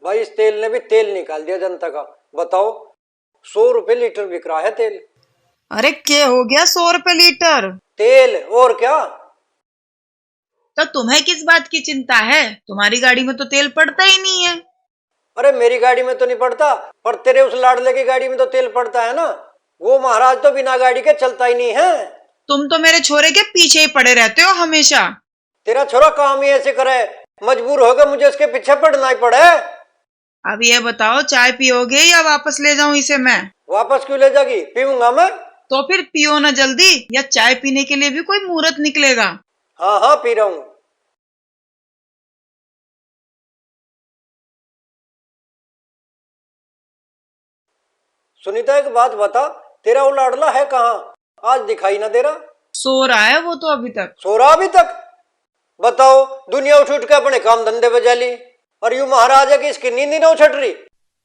भाई इस तेल ने भी तेल निकाल दिया जनता का। बताओ 100 रुपए लीटर बिक रहा है तेल। अरे क्या हो गया 100 रुपए लीटर? तेल और क्या। तो तुम्हें किस बात की चिंता है? तुम्हारी गाड़ी में तो तेल पड़ता ही नहीं है। अरे मेरी गाड़ी में तो नहीं पड़ता, पर तेरे उस लाडले की गाड़ी में तो तेल पड़ता है ना। वो महाराज तो बिना गाड़ी के चलता ही नहीं है। तुम तो मेरे छोरे के पीछे ही पड़े रहते हो हमेशा। तेरा छोरा काम ही ऐसे करे, मजबूर होकर मुझे उसके पीछे पड़ना ही पड़े। अब ये बताओ, चाय पियोगे या वापस ले जाऊं इसे मैं? वापस क्यों ले जागी, पीऊंगा मैं। तो फिर पियो ना जल्दी, या चाय पीने के लिए भी कोई मुहूर्त निकलेगा। हाँ हाँ पी रहा हूँ। सुनीता एक बात बता, तेरा वो लाडला है कहाँ? आज दिखाई ना दे रहा। सो रहा है वो तो अभी तक। सो रहा अभी तक? बताओ, दुनिया उठ उठ के अपने काम धंधे बजा ली, और यूं महाराज है कि इसकी नींद ही ना उछट रही।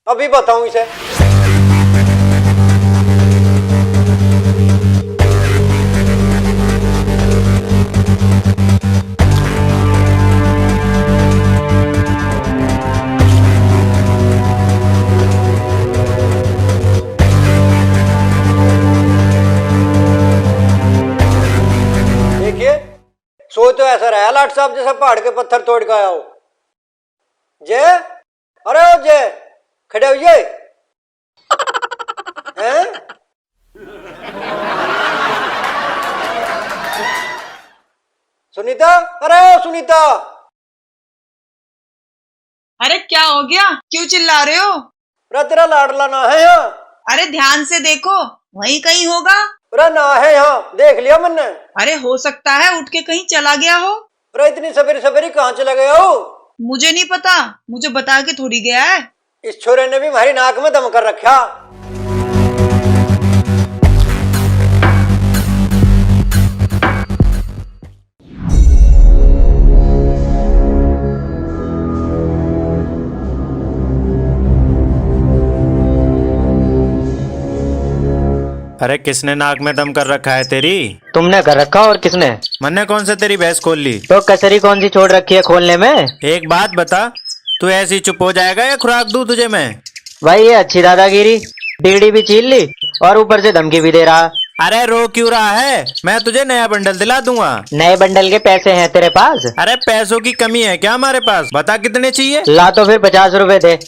अभी बताऊं इसे। सोच तो ऐसा रहा लाट साहब जैसा पहाड़ के पत्थर तोड़ के आया हो। जय, अरे ओ जय, खड़े हो जय। हैं? सुनीता, अरे ओ सुनीता। अरे क्या हो गया, क्यों चिल्ला रहे हो? अरे तेरा लाडला ना है यहाँ? अरे ध्यान से देखो, वहीं कहीं होगा। अरे ना है यहाँ, देख लिया मैंने। अरे हो सकता है उठ के कहीं चला गया हो। अरे इतनी सवेरे सवेरे कहाँ चला गया हो? मुझे नहीं पता, मुझे बता के थोड़ी गया है। इस छोरे ने भी हमारी नाक में दम कर रखा। अरे किसने नाक में दम कर रखा है तेरी? तुमने कर रखा और किसने? मैंने कौन से तेरी भैंस खोल ली? तो कसरी कौन सी छोड़ रखी है खोलने में? एक बात बता, तू ऐसी चुप हो जाएगा या खुराक दूं तुझे मैं? भाई ये अच्छी दादागिरी, बीड़ी भी छीन ली और ऊपर से धमकी भी दे रहा। अरे रो क्यों रहा है? मैं तुझे नया बंडल दिला दूंगा। नए बंडल के पैसे हैं तेरे पास? अरे पैसों की कमी है क्या हमारे पास? बता कितने चाहिए? ला तो फिर 50 रुपए दे।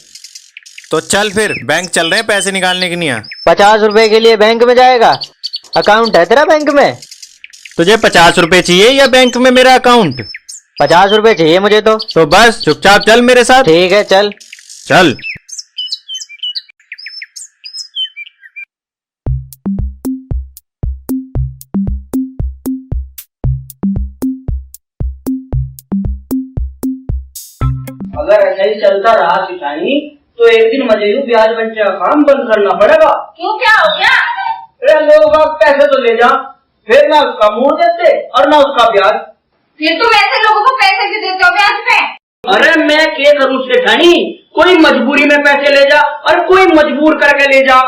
तो चल फिर, बैंक चल रहे हैं पैसे निकालने के लिए। 50 रुपए के लिए बैंक में जाएगा? अकाउंट है तेरा बैंक में? तुझे 50 रुपए चाहिए या बैंक में मेरा अकाउंट? 50 रुपए चाहिए मुझे तो बस चुपचाप चल मेरे साथ। ठीक है चल। चल। अगर ऐसा ही चलता रहा सिखाई तो एक दिन मुझे ब्याज बच्चे का काम बंद करना पड़ेगा। क्यों, क्या हो गया? अरे लोग आप पैसे तो ले जा, फिर ना उसका मुंह देते और ना उसका ब्याज। फिर तुम ऐसे लोगों को पैसे क्यों देते हो ब्याज पे? अरे मैं क्या करूँ सेठानी, कोई मजबूरी में पैसे ले जा और कोई मजबूर करके ले जा।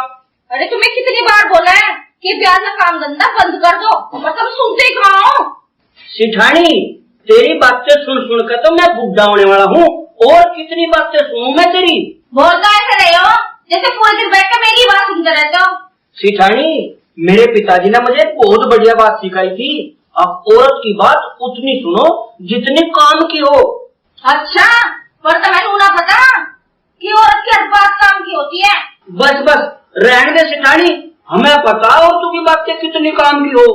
अरे तुम्हें कितनी बार बोला है कि ब्याज का काम धंधा बंद कर दो, पर तुम सुनते ही कहाँ हो? सेठानी तेरी बातें सुन सुन कर तो मैं बुढ़ा होने वाला हूँ, और कितनी बातें सुनूं मैं तेरी। बोलता ऐसे रहे हो जैसे पूरे दिन बैठ कर मेरी बात सुनते रहते हो। सेठानी मेरे पिताजी ने मुझे बहुत बढ़िया बात सिखाई थी, अब औरत की बात उतनी सुनो जितनी काम की हो। अच्छा, पर तुम्हें ना पता कि औरत की हर बात काम की होती है। बस बस रहने दे सेठानी, हमें पता और तू की बातें कितनी काम की हो।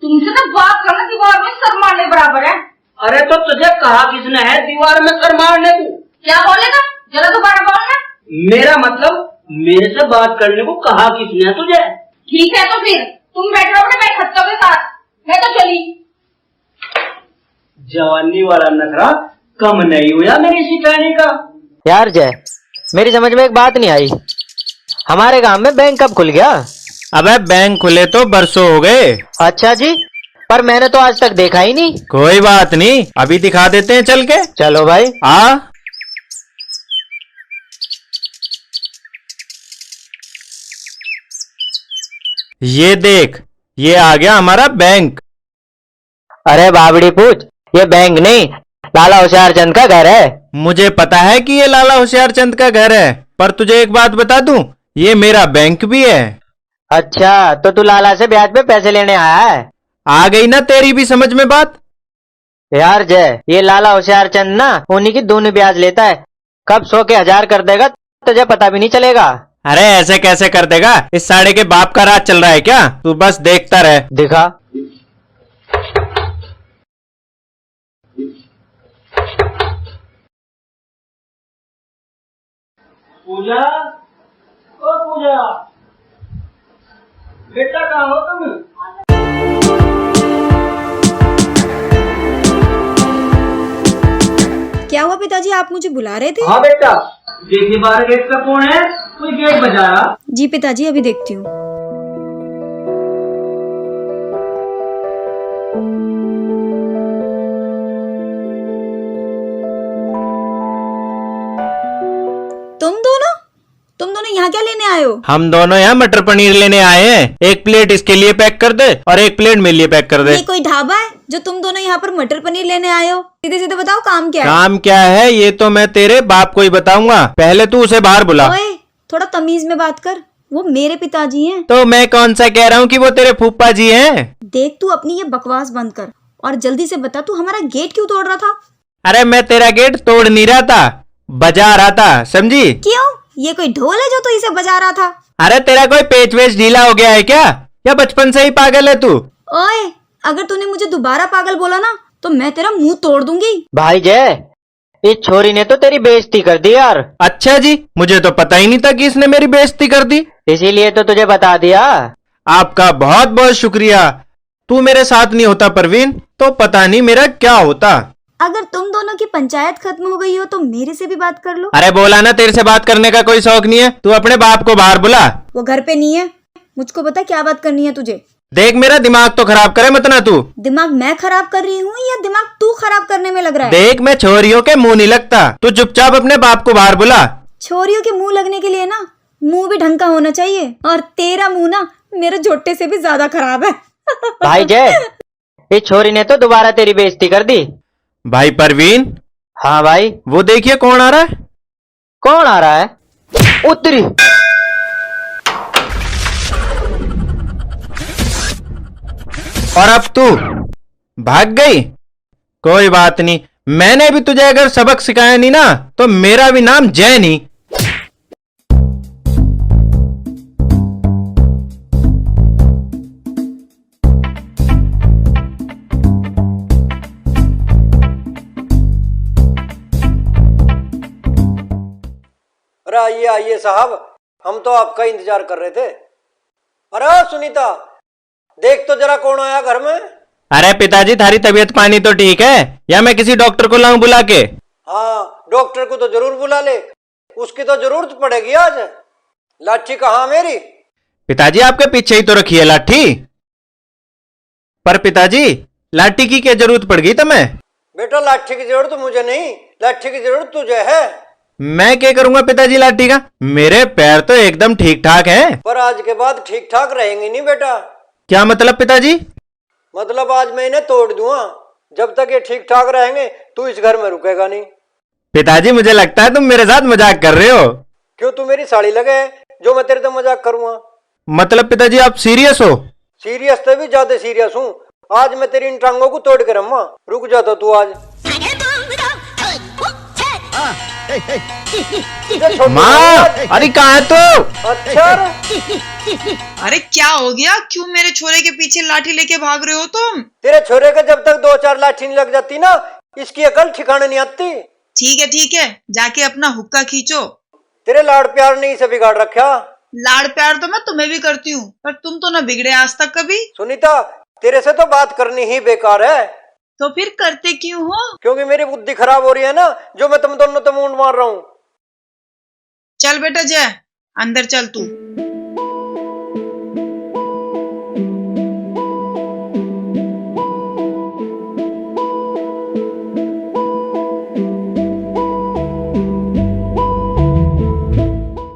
तुमसे तो बात करना दीवार में सर मारने बराबर है। अरे तो तुझे कहा किसने है दीवार में सर मारने को? क्या बोलेगा, जरा दोबारा बोलना। मेरा मतलब मेरे से बात करने को कहा किसने है तुझे? ठीक है तो फिर तुम बैठ रहो अपने खच्चों के साथ, मैं तो चली। जवानी वाला नखरा कम नहीं हुआ मेरी सिखाने का। यार जय, मेरी समझ में एक बात नहीं आई, हमारे गांव में बैंक कब खुल गया? अबे बैंक खुले तो बरसों हो गए। अच्छा जी, पर मैंने तो आज तक देखा ही नहीं। कोई बात नहीं, अभी दिखा देते हैं चल के। चलो भाई। आ ये देख, ये आ गया हमारा बैंक। अरे बाबड़ी पूछ, ये बैंक नहीं लाला होशियार चंद का घर है। मुझे पता है कि ये लाला होशियार चंद का घर है, पर तुझे एक बात बता दूं, ये मेरा बैंक भी है। अच्छा, तो तू लाला से ब्याज पे पैसे लेने आया है? आ गई ना तेरी भी समझ में बात? यार जय, ये लाला होशियार चंद ना उन्हीं की दूनी ब्याज लेता है। कब 100 के 1000 कर देगा तुझे पता भी नहीं चलेगा। अरे ऐसे कैसे कर देगा? इस साड़े के बाप का राज चल रहा है क्या? तू बस देखता रह। दिखा। पूजा, ओ पूजा, बेटा कहाँ हो तुम? क्या हुआ पिताजी, आप मुझे बुला रहे थे? हाँ बेटा, देखिए बाहर गेट पे कौन है? कोई गेट बजा रहा? जी पिताजी, अभी देखती हूँ। तुम दोनों यहाँ क्या लेने आए हो? हम दोनों यहाँ मटर पनीर लेने आए हैं। एक प्लेट इसके लिए पैक कर दे और एक प्लेट मेरे लिए पैक कर दे। ये कोई ढाबा है जो तुम दोनों यहाँ पर मटर पनीर लेने आए हो? सीधे सीधे बताओ काम क्या है? काम क्या है ये तो मैं तेरे बाप को ही बताऊंगा, पहले तू उसे बाहर बुला। ओए, थोड़ा तमीज में बात कर, वो मेरे पिताजी हैं। तो मैं कौन सा कह रहा हूँ कि वो तेरे फूफा जी हैं? देख, तू अपनी ये बकवास बंद कर और जल्दी से बता, तू हमारा गेट क्यों तोड़ रहा था? अरे मैं तेरा गेट तोड़ नहीं रहा था, बजा रहा था, समझी? क्यों? ये कोई ढोल है जो तू इसे बजा रहा था? अरे तेरा कोई पेच वेच ढीला हो गया है क्या? या बचपन से ही पागल है तू? ओए, अगर तूने मुझे दोबारा पागल बोला ना तो मैं तेरा मुंह तोड़ दूंगी। भाई जय, इस छोरी ने तो तेरी बेइज्जती कर दी यार। अच्छा जी, मुझे तो पता ही नहीं था कि इसने मेरी बेइज्जती कर दी। इसीलिए तो तुझे बता दिया। आपका बहुत बहुत शुक्रिया। तू मेरे साथ नहीं होता परवीन तो पता नहीं मेरा क्या होता। अगर तुम दोनों की पंचायत खत्म हो गई हो तो मेरे से भी बात कर लो। अरे बोला ना तेरे से बात करने का कोई शौक नहीं है। तू अपने बाप को बाहर बुला। वो घर पे नहीं है। मुझको पता क्या बात करनी है तुझे। देख मेरा दिमाग तो खराब करे मत ना तू। दिमाग मैं खराब कर रही हूँ या दिमाग तू खराब करने में लग रहा है? देख मैं छोरियों के मुंह नहीं लगता, तू चुपचाप अपने बाप को बाहर बुला। छोरियों के मुंह लगने के लिए ना मुंह भी ढंग का होना चाहिए, और तेरा मुंह ना मेरे झोटे से भी ज्यादा खराब है। भाई जय, इस छोरी ने तो दोबारा तेरी बेइज्जती कर दी। भाई परवीन। हाँ भाई। वो देखिए कौन आ रहा है। कौन आ रहा है? उत्तरी। और अब तू भाग गई? कोई बात नहीं, मैंने भी तुझे अगर सबक सिखाया नहीं ना तो मेरा भी नाम जय नहीं। अरे आइए आइए साहब, हम तो आपका इंतजार कर रहे थे। अरे सुनीता, देख तो जरा कौन आया घर में। अरे पिताजी, थारी तबीयत पानी तो ठीक है या मैं किसी डॉक्टर को लाऊं बुला के? हाँ, डॉक्टर को तो जरूर बुला ले, उसकी तो जरूरत पड़ेगी आज। लाठी कहाँ मेरी? पिताजी आपके पीछे ही तो रखी है लाठी। पर पिताजी, लाठी की क्या जरूरत पड़ गई तुम्हें? बेटा लाठी की जरूरत तो मुझे नहीं, लाठी की जरूरत तुझे है। मैं क्या करूंगा पिताजी लाठी का? मेरे पैर तो एकदम ठीक ठाक हैं। पर आज के बाद ठीक ठाक रहेंगे नहीं बेटा। क्या मतलब पिताजी? मतलब आज मैं इन्हें तोड़ दूंगा। जब तक ये ठीक ठाक रहेंगे तू इस घर में रुकेगा नहीं। पिताजी मुझे लगता है तुम मेरे साथ मजाक कर रहे हो। क्यों, तू मेरी साड़ी लगे जो मैं तेरे तो मजाक करूंगा? मतलब पिताजी आप सीरियस हो? सीरियस तो भी ज्यादा सीरियस हूँ। आज मैं तेरी इन टांगों को तोड़ के रम्मा। रुक जा तो तू आज। माँ, अरे कहाँ है तू? अच्छा, अरे क्या हो गया? क्यों मेरे छोरे के पीछे लाठी लेके भाग रहे हो तुम? तेरे छोरे का जब तक 2-4 लाठी नहीं लग जाती ना, इसकी अकल ठिकाने नहीं आती। ठीक है, जाके अपना हुक्का खींचो। तेरे लाड़ प्यार ने इसे बिगाड़ रखा। लाड़ प्यार तो मैं तुम्हें भी करती हूँ, पर तुम तो ना बिगड़े आज तक कभी। सुनीता, तेरे से तो बात करनी ही बेकार है। तो फिर करते क्यों हो? क्योंकि मेरी बुद्धि खराब हो रही है ना, जो मैं तुम दोनों तो मुंड मार रहा हूँ। चल बेटा जय, अंदर चल तू।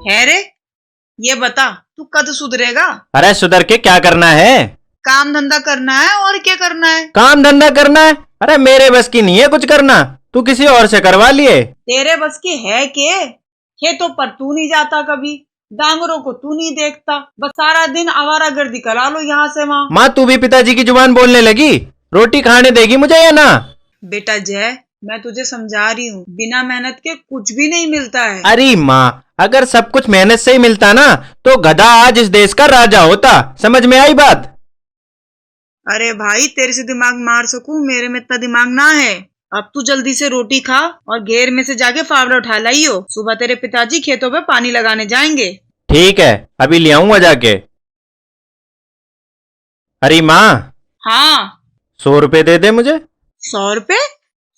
है रे, ये बता तू कद सुधरेगा? अरे सुधर के क्या करना है? काम धंधा करना है और क्या करना है? काम धंधा करना है? अरे मेरे बस की नहीं है कुछ करना। तू किसी और से करवा लिए। तेरे बस की है के? खेतों पर तू नहीं जाता कभी, डांगरों को तू नहीं देखता, बस सारा दिन आवारागर्दी करा लो यहाँ से वहाँ। माँ तू भी पिताजी की जुबान बोलने लगी। रोटी खाने देगी मुझे या ना? बेटा जय, मैं तुझे समझा रही हूँ, बिना मेहनत के कुछ भी नहीं मिलता है। अरे माँ, अगर सब कुछ मेहनत से ही मिलता ना तो गधा आज इस देश का राजा होता। समझ में आई बात? अरे भाई, तेरे से दिमाग मार सकूं, मेरे में इतना दिमाग ना है। अब तू जल्दी से रोटी खा और घेर में से जाके फावड़ा उठा लाइयो, सुबह तेरे पिताजी खेतों पे पानी लगाने जाएंगे। ठीक है, अभी ले आऊंगा जाके। अरे माँ, हाँ 100 रुपए दे दे मुझे। 100 रुपए?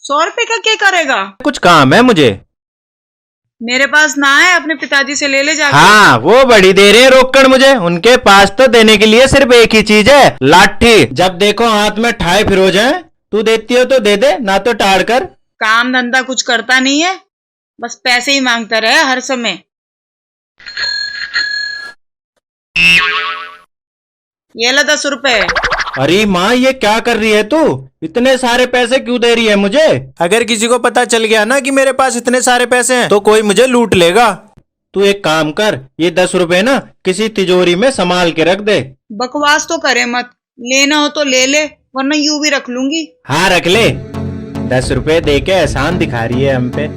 100 रुपए का क्या करेगा? कुछ काम है मुझे। मेरे पास ना है, अपने पिताजी से ले ले जाके। हाँ, वो बड़ी दे रहे हैं रोकड़ मुझे। उनके पास तो देने के लिए सिर्फ एक ही चीज है, लाठी। जब देखो हाथ में ठाए फिरो जाए। तू देती हो तो दे दे, ना तो टाड़ कर। काम धंधा कुछ करता नहीं है, बस पैसे ही मांगता रहे हर समय। ये ला 10 रुपए। अरे माँ, ये क्या कर रही है तू? इतने सारे पैसे क्यों दे रही है मुझे? अगर किसी को पता चल गया ना कि मेरे पास इतने सारे पैसे हैं तो कोई मुझे लूट लेगा। तू एक काम कर, ये 10 रुपए ना किसी तिजोरी में संभाल के रख दे। बकवास तो करे मत, लेना हो तो ले ले, वरना यूं भी रख लूंगी। हाँ रख ले। 10 रुपए दे के एहसान दिखा रही है हम पे।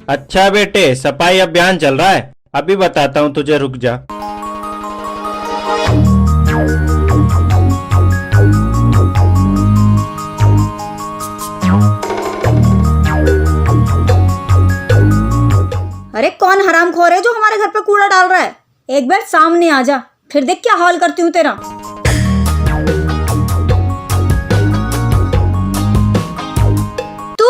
अच्छा बेटे, सफाई अभियान चल रहा है, अभी बताता हूँ तुझे, रुक जा। अरे कौन हरामखोर है जो हमारे घर पे कूड़ा डाल रहा है? एक बार सामने आ जा, फिर देख क्या हाल करती हूँ तेरा। तू?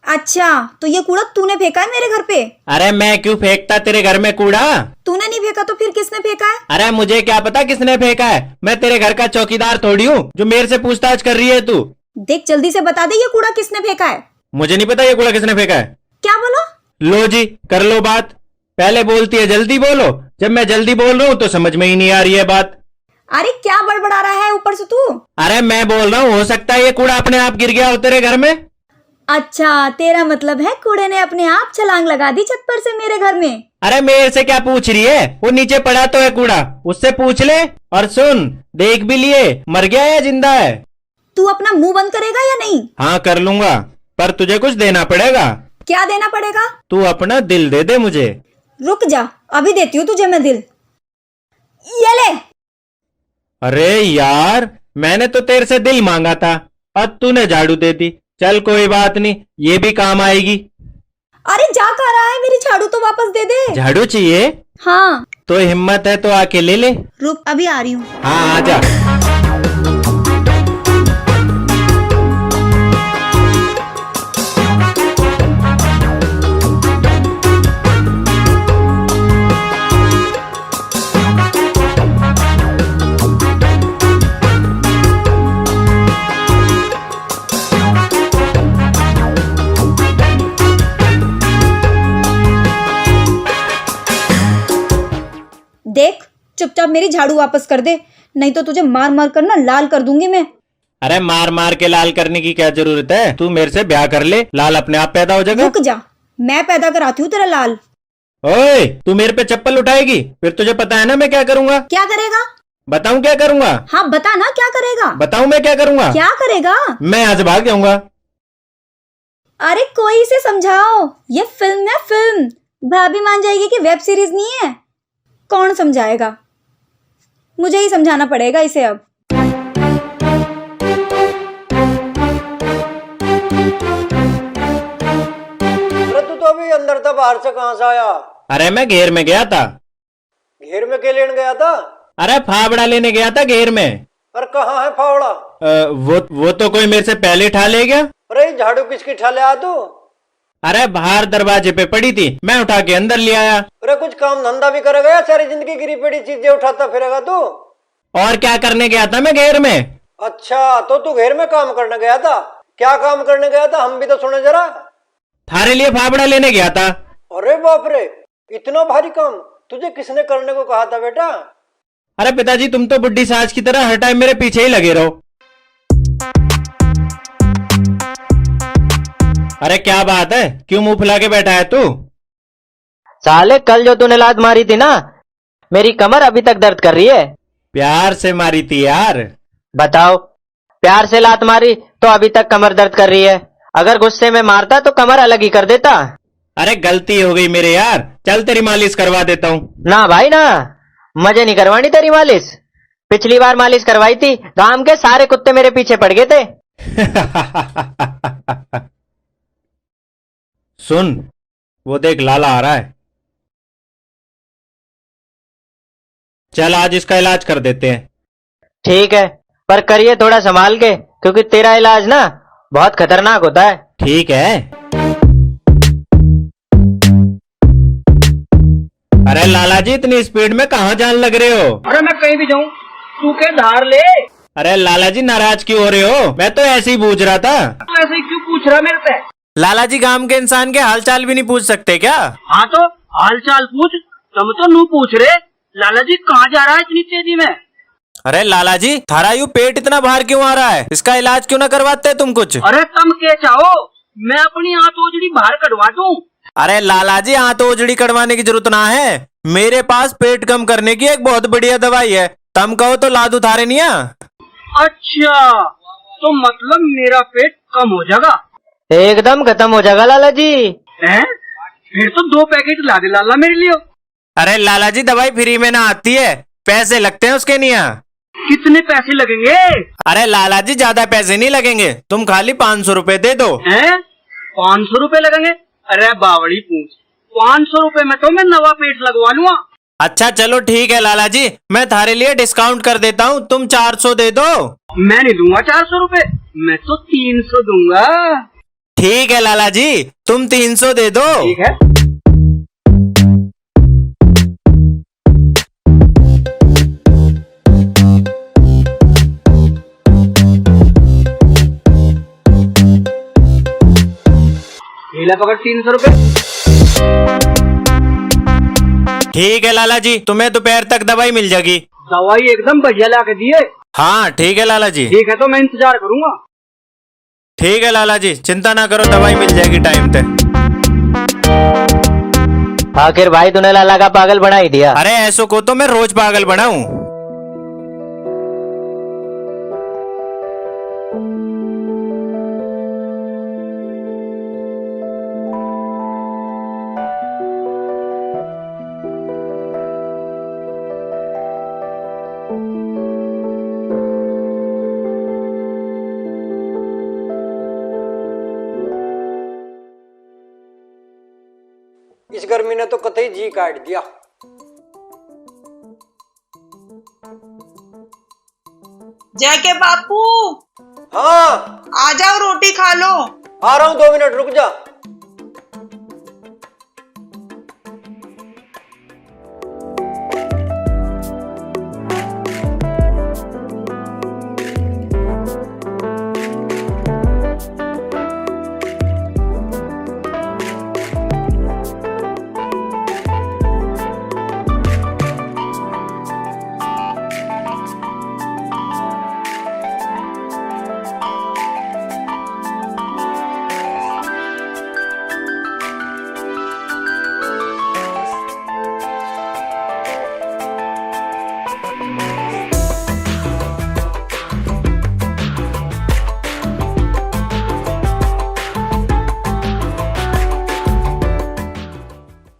अच्छा, तो ये कूड़ा तूने फेंका है मेरे घर पे? अरे मैं क्यों फेंकता तेरे घर में कूड़ा? तूने नहीं फेंका तो फिर किसने फेंका है? अरे मुझे क्या पता किसने फेंका है। मैं तेरे घर का चौकीदार थोड़ी हूँ जो मेरे से पूछताछ कर रही है तू। देख जल्दी से बता दे, ये कूड़ा किसने फेंका है? मुझे नहीं पता ये कूड़ा किसने फेंका है। क्या बोला? लो जी, कर लो बात। पहले बोलती है जल्दी बोलो, जब मैं जल्दी बोल रहा हूँ तो समझ में ही नहीं आ रही है बात। अरे क्या बड़बड़ा रहा है ऊपर से तू? अरे मैं बोल रहा हूँ, हो सकता है ये कूड़ा अपने आप गिर गया हो तेरे घर में। अच्छा, तेरा मतलब है कूड़े ने अपने आप छलांग लगा दी छत पर से मेरे घर में। अरे मेरे से क्या पूछ रही है? वो नीचे पड़ा तो है कूड़ा, उससे पूछ ले। और सुन, देख भी लिए, मर गया है जिंदा है? तू अपना मुंह बंद करेगा या नहीं? हाँ कर लूंगा, पर तुझे कुछ देना पड़ेगा। क्या देना पड़ेगा? तू अपना दिल दे दे मुझे। रुक जा, अभी देती हूँ तुझे मैं दिल। ये ले। अरे यार, मैंने तो तेरे से दिल मांगा था और तूने झाड़ू दे दी। चल कोई बात नहीं, ये भी काम आएगी। अरे जा कर रहा है, मेरी झाड़ू तो वापस दे दे। झाड़ू चाहिए? हाँ। तो हिम्मत है तो आके ले ले। रुक, अभी आ रही हूँ। हाँ आजा। देख, चुपचाप मेरी झाड़ू वापस कर दे, नहीं तो तुझे मार मार कर ना लाल कर दूंगी मैं। अरे मार मार के लाल करने की क्या जरूरत है? तू मेरे से ब्याह कर ले, लाल अपने आप पैदा हो जाएगा। रुक जा, मैं पैदा कराती हूँ तेरा लाल। ओए, तू मेरे पे चप्पल उठाएगी? फिर तुझे पता है ना मैं क्या करूंगा। क्या करेगा? बताऊं क्या करूंगा? हाँ बता ना, क्या करेगा? बताऊं मैं क्या करूंगा? क्या करेगा? मैं यहाँ से भाग जाऊंगा। अरे कोई इसे समझाओ, ये फिल्म है फिल्म। भाभी मान जाएगी कि वेब सीरीज नहीं है। कौन समझाएगा? मुझे ही समझाना पड़ेगा इसे अब। अरे तू तो अभी अंदर था, बाहर से कहाँ से आया? अरे मैं घेर में गया था। घेर में क्या लेने गया था? अरे फावड़ा लेने गया था घेर में। अरे कहाँ है फावड़ा? वो तो कोई मेरे से पहले ठा ले गया। अरे झाड़ू किसकी ठा ले आ तू? अरे बाहर दरवाजे पे पड़ी थी, मैं उठा के अंदर ले आया। अरे कुछ काम धंधा भी करेगा या सारी जिंदगी गिरी पड़ी चीजें उठाता फिरेगा तू? और क्या करने गया था मैं घेर में? अच्छा, तो तू घेर में काम करने गया था? क्या काम करने गया था, हम भी तो सुने जरा। थारे लिए फावड़ा लेने गया था। अरे बाप रे, इतना भारी काम! तुझे किसने करने को कहा था बेटा? अरे पिताजी, तुम तो बुड्ढी सास की तरह हर टाइम मेरे पीछे ही लगे रहो। अरे क्या बात है, क्यों मुंह फुला के बैठा है तू? साले कल जो तूने लात मारी थी ना, मेरी कमर अभी तक दर्द कर रही है। प्यार से मारी थी यार। बताओ, प्यार से लात मारी तो अभी तक कमर दर्द कर रही है। अगर गुस्से में मारता तो कमर अलग ही कर देता। अरे गलती हो गई मेरे यार, चल तेरी मालिश करवा देता हूँ। ना भाई ना, मुझे नहीं करवानी तेरी मालिश। पिछली बार मालिश करवाई थी, गांव के सारे कुत्ते मेरे पीछे पड़ गए थे। सुन, वो देख लाला आ रहा है। चल आज इसका इलाज कर देते हैं। ठीक है, पर करिए थोड़ा संभाल के, क्योंकि तेरा इलाज ना बहुत खतरनाक होता है। ठीक है। अरे लाला जी, इतनी स्पीड में कहाँ जान लग रहे हो? अरे मैं कहीं भी जाऊं, तू के धार ले। अरे लाला जी, नाराज क्यों हो रहे हो? मैं तो ऐसे ही पूछ रहा था। तू ऐसे ही क्यों पूछ रहा मेरे से? लाला जी, गांव के इंसान के हालचाल भी नहीं पूछ सकते क्या? हाँ तो हाल चाल पूछ, तुम तो नू पूछ रहे। लाला जी कहाँ जा रहा है इतनी तेजी में? अरे लाला जी, थारा यू पेट इतना बाहर क्यों आ रहा है? इसका इलाज क्यों ना करवाते तुम कुछ? अरे तुम क्या चाहो, मैं अपनी आंत ओजड़ी बाहर कटवा दूं? अरे लाला जी, हाँ तो उजड़ी कटवाने की जरूरत ना है। मेरे पास पेट कम करने की एक बहुत बढ़िया दवाई है, तुम कहो तो ला दूं थारे निया। अच्छा, तो मतलब मेरा पेट कम हो जाएगा? एकदम खत्म हो जाएगा लाला जी। हैं? फिर तो 2 पैकेट ला दे लाला मेरे लिए। अरे लाला जी, दवाई फ्री में ना आती है, पैसे लगते हैं उसके निया। कितने पैसे लगेंगे? अरे लाला जी, ज्यादा पैसे नहीं लगेंगे, तुम खाली 500 रुपए दे दो। हैं? 500 रुपए लगेंगे? अरे बावड़ी पूछ, 500 रुपए में तो मैं नवा पेट लगवा लूंगा। अच्छा चलो ठीक है लाला जी, मैं थारे लिए डिस्काउंट कर देता हूँ, तुम 400 दे दो। मैं नहीं दूंगा 400 रुपए, मैं तो 300 दूंगा। ठीक है लाला जी, तुम 300 दे दो। ठीक है। ढीला पकड़ 300 रुपए। ठीक है लाला जी, तुम्हें दोपहर तक दवाई मिल जाएगी। दवाई एकदम बढ़िया ला के दिए। हाँ ठीक है लाला जी। ठीक है, तो मैं इंतजार करूंगा। ठीक है लाला जी, चिंता ना करो, दवाई मिल जाएगी टाइम पे। आखिर भाई तूने लाला का पागल बना ही दिया। अरे ऐसो को तो मैं रोज पागल बनाऊं। इस गर्मी ने तो कतई जी काट दिया। जय के बापू, हाँ आ जाओ, रोटी खा लो। आ रहा हूँ, 2 मिनट रुक जा।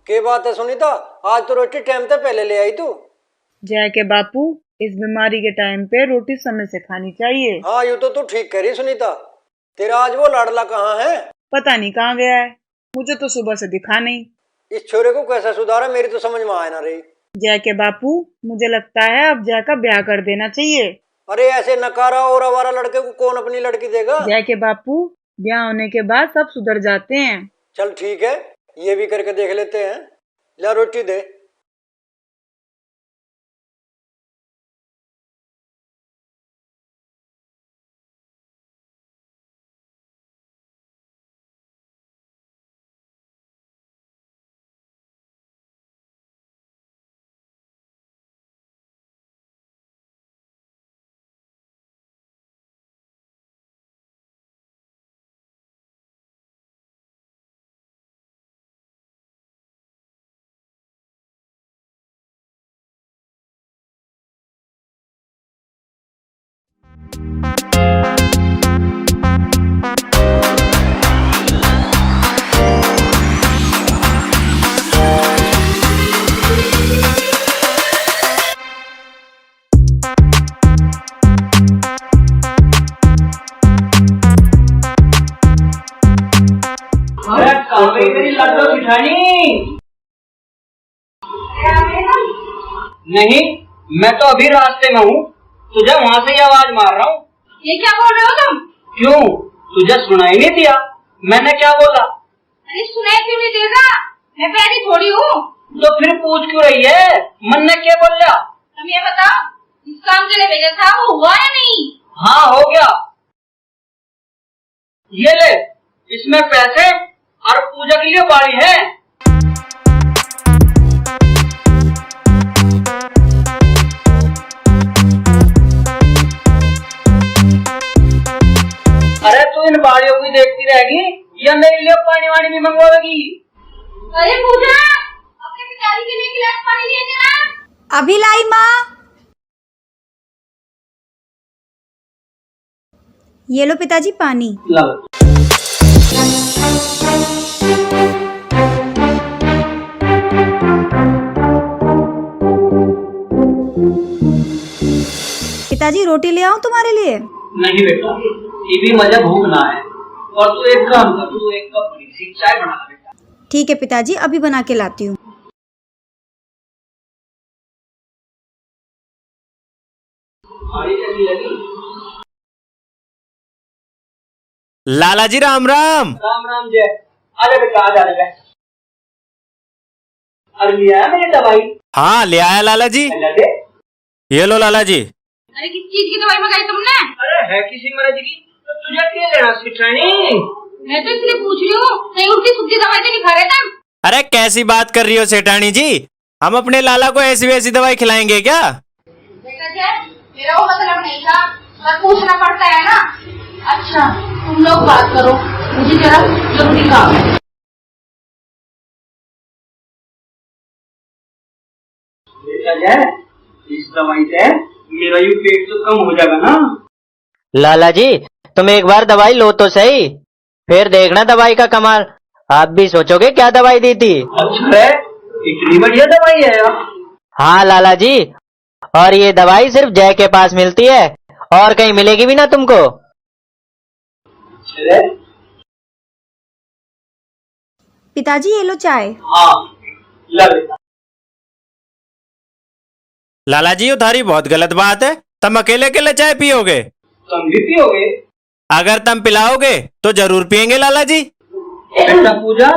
के बात है सुनीता, आज तो रोटी टाइम से पहले ले आई तू। जय के बापू, इस बीमारी के टाइम पे रोटी समय से खानी चाहिए। हाँ यूं तो तू ठीक कह रही सुनीता। तेरा आज वो लाडला कहाँ है? पता नहीं कहाँ गया है, मुझे तो सुबह से दिखा नहीं। इस छोरे को कैसा सुधारा, मेरी तो समझ में आया ना रही। जय के बापू, मुझे लगता है अब जय का ब्याह कर देना चाहिए। अरे ऐसे नकारा और आवारा लड़के को कौन अपनी लड़की देगा? जय के बापू, ब्याह होने के बाद सब सुधर जाते हैं। चल ठीक है, ये भी करके देख लेते हैं। ला रोटी दे। शिखानी। नहीं, मैं तो अभी रास्ते में हूँ, तुझे वहाँ से ही आवाज मार रहा हूँ। ये क्या बोल रहे हो तुम? क्यों, तुझे सुनाई नहीं दिया मैंने क्या बोला? अरे सुनाई क्यों नहीं देगा? मैं प्यारी थोड़ी हूँ। तो फिर पूछ क्यों रही है, मन ने क्या बोला? तुम ये बताओ, इस काम के लिए भेजा था वो हुआ या नहीं? हाँ, हो गया। ये ले, इसमें पैसे और पूजा के लिए बाड़ी है। अरे तू इन बाड़ियों की देखती रहेगी या मेरे लिए पानी वानी भी मंगवाएगी? अरे पूजा, अपने पिताजी के लिए गिलास पानी लेने आ। अभी लाई माँ। ये लो पिताजी पानी। लो। पिताजी रोटी ले आऊं तुम्हारे लिए? नहीं बेटा, ये भी मजा भूखना है। और तू एक काम कर, तू एक कप बड़ी सी चाय बना ले बेटा। ठीक है पिताजी, अभी बना के लाती हूँ। भाई कैसी लगी? लाला जी राम राम। राम राम जय। अरे बेटा आ जा रे। अरे लिया है मेरी दवाई? हाँ ले आया लाला जी। लगे? ये लो लाला जी। अरे किस चीज की दवाई मंगाई तुमने? अरे है किसी मर्ज की, तो तुझे क्या लेना शिखानी? मैं तो इसलिए पूछ रही हूँ, कहीं उल्टी सुल्टी दवाई तो नहीं खा रहे तुम? अरे कैसी बात कर रही हो सेठानी जी, हम अपने लाला को ऐसी वैसी दवाई खिलाएंगे क्या? बेटा जय, मेरा वो मतलब नहीं था, पर पूछना पड़ता है ना। अच्छा, तुम लोग बात करो, मुझे जरा जरूरी काम है। बेटा जय, इस दवाई से मेरा यू पेट तो कम हो जाएगा ना? लाला जी तुम एक बार दवाई लो तो सही, फिर देखना दवाई का कमाल। आप भी सोचोगे क्या दवाई दी थी। अच्छा है, इतनी बढ़िया दवाई है यार। हाँ लाला जी, और ये दवाई सिर्फ जय के पास मिलती है और कहीं मिलेगी भी ना तुमको। अच्छा है? पिताजी ये लो चाय। हाँ, ला बेटा। लाला जी उधारी बहुत गलत बात है, तुम अकेले अकेले चाय पियोगे? तुम भी पियोगे? अगर तुम पिलाओगे तो जरूर पियेंगे लाला जी। बेटा पूजा,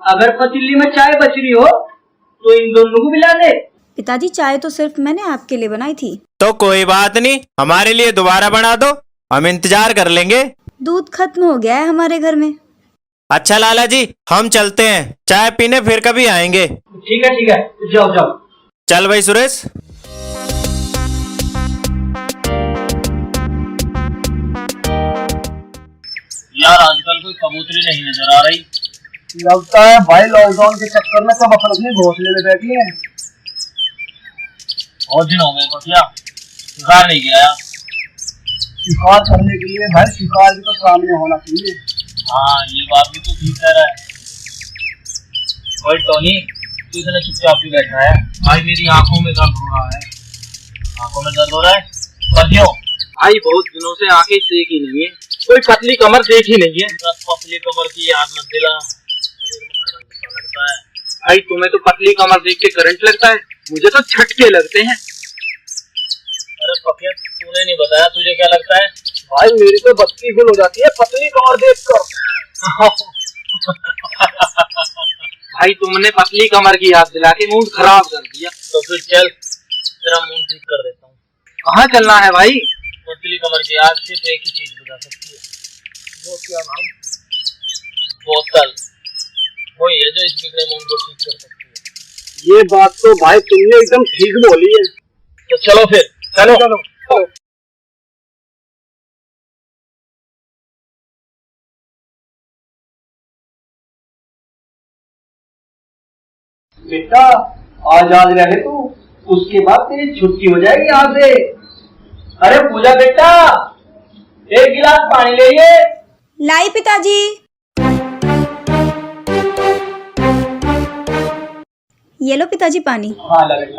अगर पतीली में चाय बच रही हो तो इन दोनों को पिला दे। पिताजी चाय तो सिर्फ मैंने आपके लिए बनाई थी। तो कोई बात नहीं, हमारे लिए दोबारा बना दो, हम इंतजार कर लेंगे। दूध खत्म हो गया है हमारे घर में। अच्छा लाला जी हम चलते हैं, चाय पीने फिर कभी आएंगे। ठीक है, जाओ जाओ। चल भाई सुरेश। यार आजकल कोई कबूतरी नहीं नजर आ रही। लगता है भाई लॉकडाउन के चक्कर में सब अपन अपने घोंसले में बैठे हैं। बहुत दिन हो गए पतिया, शिकार नहीं किया यार। शिकार करने के लिए भाई शिकार भी तो सामने होना चाहिए। हाँ ये बात भी तो ठीक कह रहा है। ओए टोनी, तू इतने चुपचाप क्यों बैठा है? भाई मेरी आंखों में दर्द हो रहा है। आंखों में दर्द हो रहा है? पर क्यों? भाई बहुत दिनों से आंखें देखी नहीं है, कोई पतली कमर देखी नहीं है। पतली कमर की याद मत दिला, लगता है। भाई तुम्हें तो पतली कमर देख के करंट लगता है, मुझे तो झटके लगते हैं। अरे पकिया तूने नहीं बताया, तुझे क्या लगता है? भाई मेरी तो बत्ती गुल हो जाती है पतली कमर देखकर। भाई तुमने पतली कमर की याद दिला के मूड खराब कर दिया। तो फिर चल तेरा मूड ठीक कर देता हूँ। कहाँ चलना है भाई? पतली कमर की याद सिर्फ एक ही चीज बुझा सकती है। वो क्या भाई? बोतल, वही है जो इस बिगड़े मूड को ठीक कर सकती है। ये बात तो भाई तुमने एकदम ठीक बोली है। तो चलो फिर, चलो। बेटा आज रहे तू, उसके बाद तेरी छुट्टी हो जाएगी यहाँ से। अरे पूजा बेटा, एक गिलास पानी ले ये। लाई पिताजी। ये लो पिताजी पानी। हाँ लगे।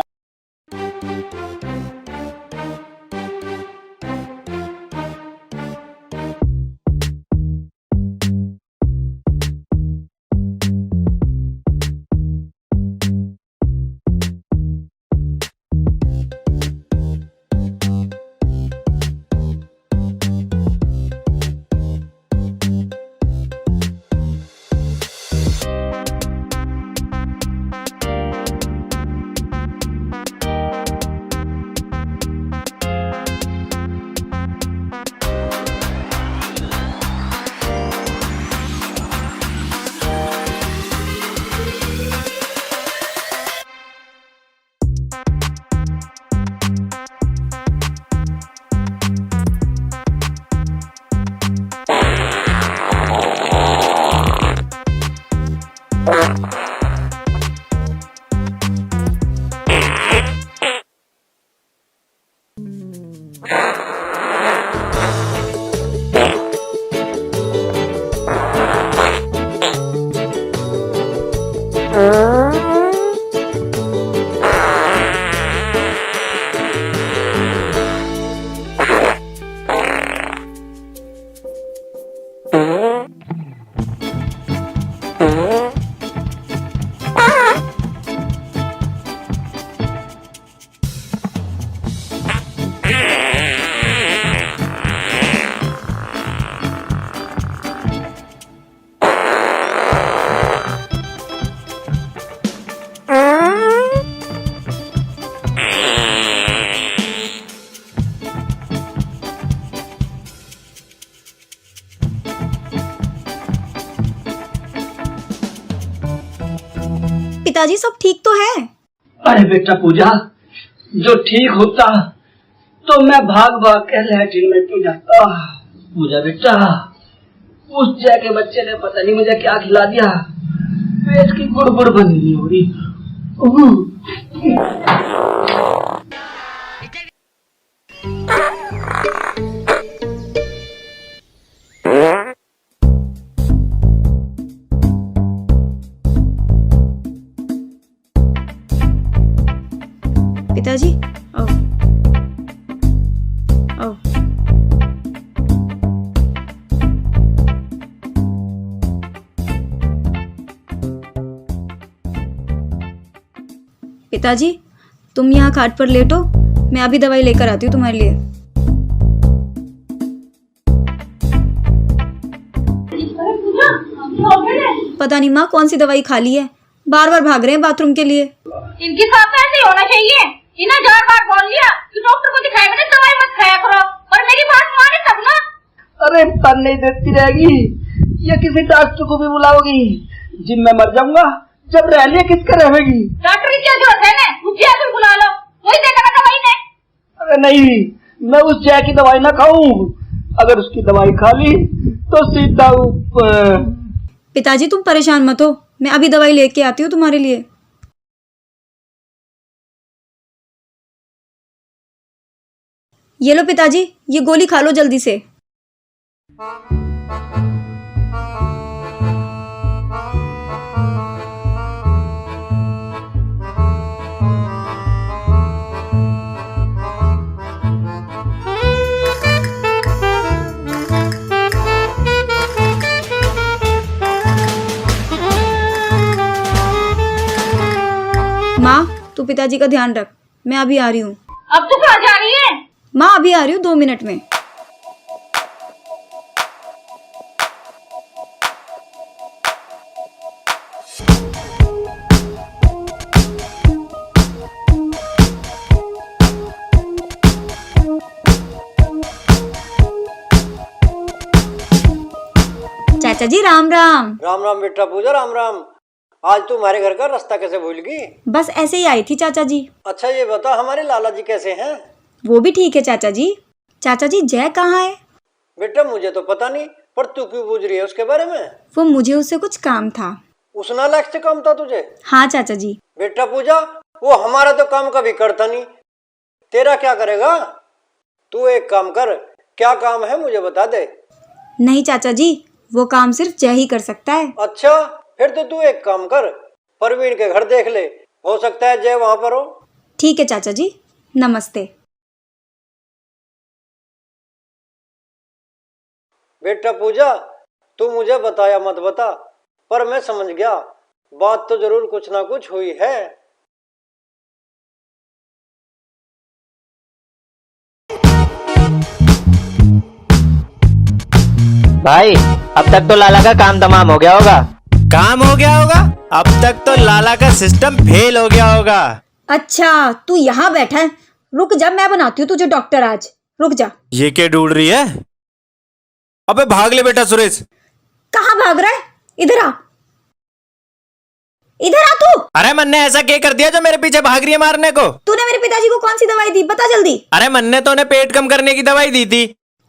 पिताजी सब ठीक तो है? अरे बेटा पूजा, जो ठीक होता तो मैं भाग भाग के लैट्रिन में क्यों जाता। पूजा बेटा, उस जय के बच्चे ने पता नहीं मुझे क्या खिला दिया, पेट की गुड़गुड़ बंद नहीं हो रही। पिताजी आओ आओ। पिताजी तुम यहाँ खाट पर लेटो, मैं अभी दवाई लेकर आती हूँ तुम्हारे लिए। पता नहीं माँ कौन सी दवाई खा ली है, बार बार भाग रहे हैं बाथरूम के लिए। इनके साथ तो ऐसे ही होना चाहिए। इन्हें 4 बार बोल लिया कि डॉक्टर को दिखाए मैंने दवाई मत खाया करो, और मेरी बात माने तब ना। अरे तन नहीं देती रहेगी या किसी डॉक्टर को भी बुलाओगी? जिम में मर जाऊंगा जब रह लिया किसका रहेगी? डॉक्टर की क्या जरूरत है ना, मुझे फिर बुला लो, वही देगा ना दवाई ने। अरे नहीं, मैं उस जय की दवाई ना खाऊं। अगर उसकी दवाई खा ली तो सीधा ऊपर। पिताजी तुम परेशान मत हो, मैं अभी दवाई लेके आती हूँ तुम्हारे लिए। ये लो पिताजी, ये गोली खा लो जल्दी से। माँ तू पिताजी का ध्यान रख, मैं अभी आ रही हूँ। अब तू कहाँ जा रही है? माँ अभी आ रही हूँ 2 मिनट में। चाचा जी राम राम। राम राम बेटा पूजा, राम राम। आज तू हमारे घर का रास्ता कैसे भूल गई? बस ऐसे ही आई थी चाचा जी। अच्छा ये बता, हमारे लाला जी कैसे हैं? वो भी ठीक है चाचा जी। चाचा जी जय कहाँ है? बेटा मुझे तो पता नहीं, पर तू क्यों पूछ रही है उसके बारे में? वो मुझे उससे कुछ काम था। उस नालायक से काम था तुझे? हाँ चाचा जी। बेटा पूजा, वो हमारा तो काम कभी करता नहीं, तेरा क्या करेगा? तू एक काम कर, क्या काम है मुझे बता दे। नहीं चाचा जी, वो काम सिर्फ जय ही कर सकता है। अच्छा फिर तो तू एक काम कर, परवीन के घर देख ले, हो सकता है जय वहां पर हो। ठीक है चाचा जी, नमस्ते। बेटा पूजा, तू मुझे बताया मत बता, पर मैं समझ गया, बात तो जरूर कुछ ना कुछ हुई है। भाई अब तक तो लाला का काम तमाम हो गया होगा। काम हो गया होगा? अब तक तो लाला का सिस्टम फेल हो गया होगा। अच्छा तू यहाँ बैठा है, रुक जा मैं बनाती हूँ तुझे डॉक्टर आज, रुक जा। ये क्या ढूंढ रही है? अबे भाग ले बेटा सुरेश। कहाँ भाग रहा है? इधर आ, इधर आ तू। अरे मन ने ऐसा क्या कर दिया जो मेरे पीछे भाग रही है मारने को? तूने मेरे पिताजी को कौन सी दवाई दी, बता जल्दी। अरे मन ने तो उन्हें पेट कम करने की दवाई दी थी।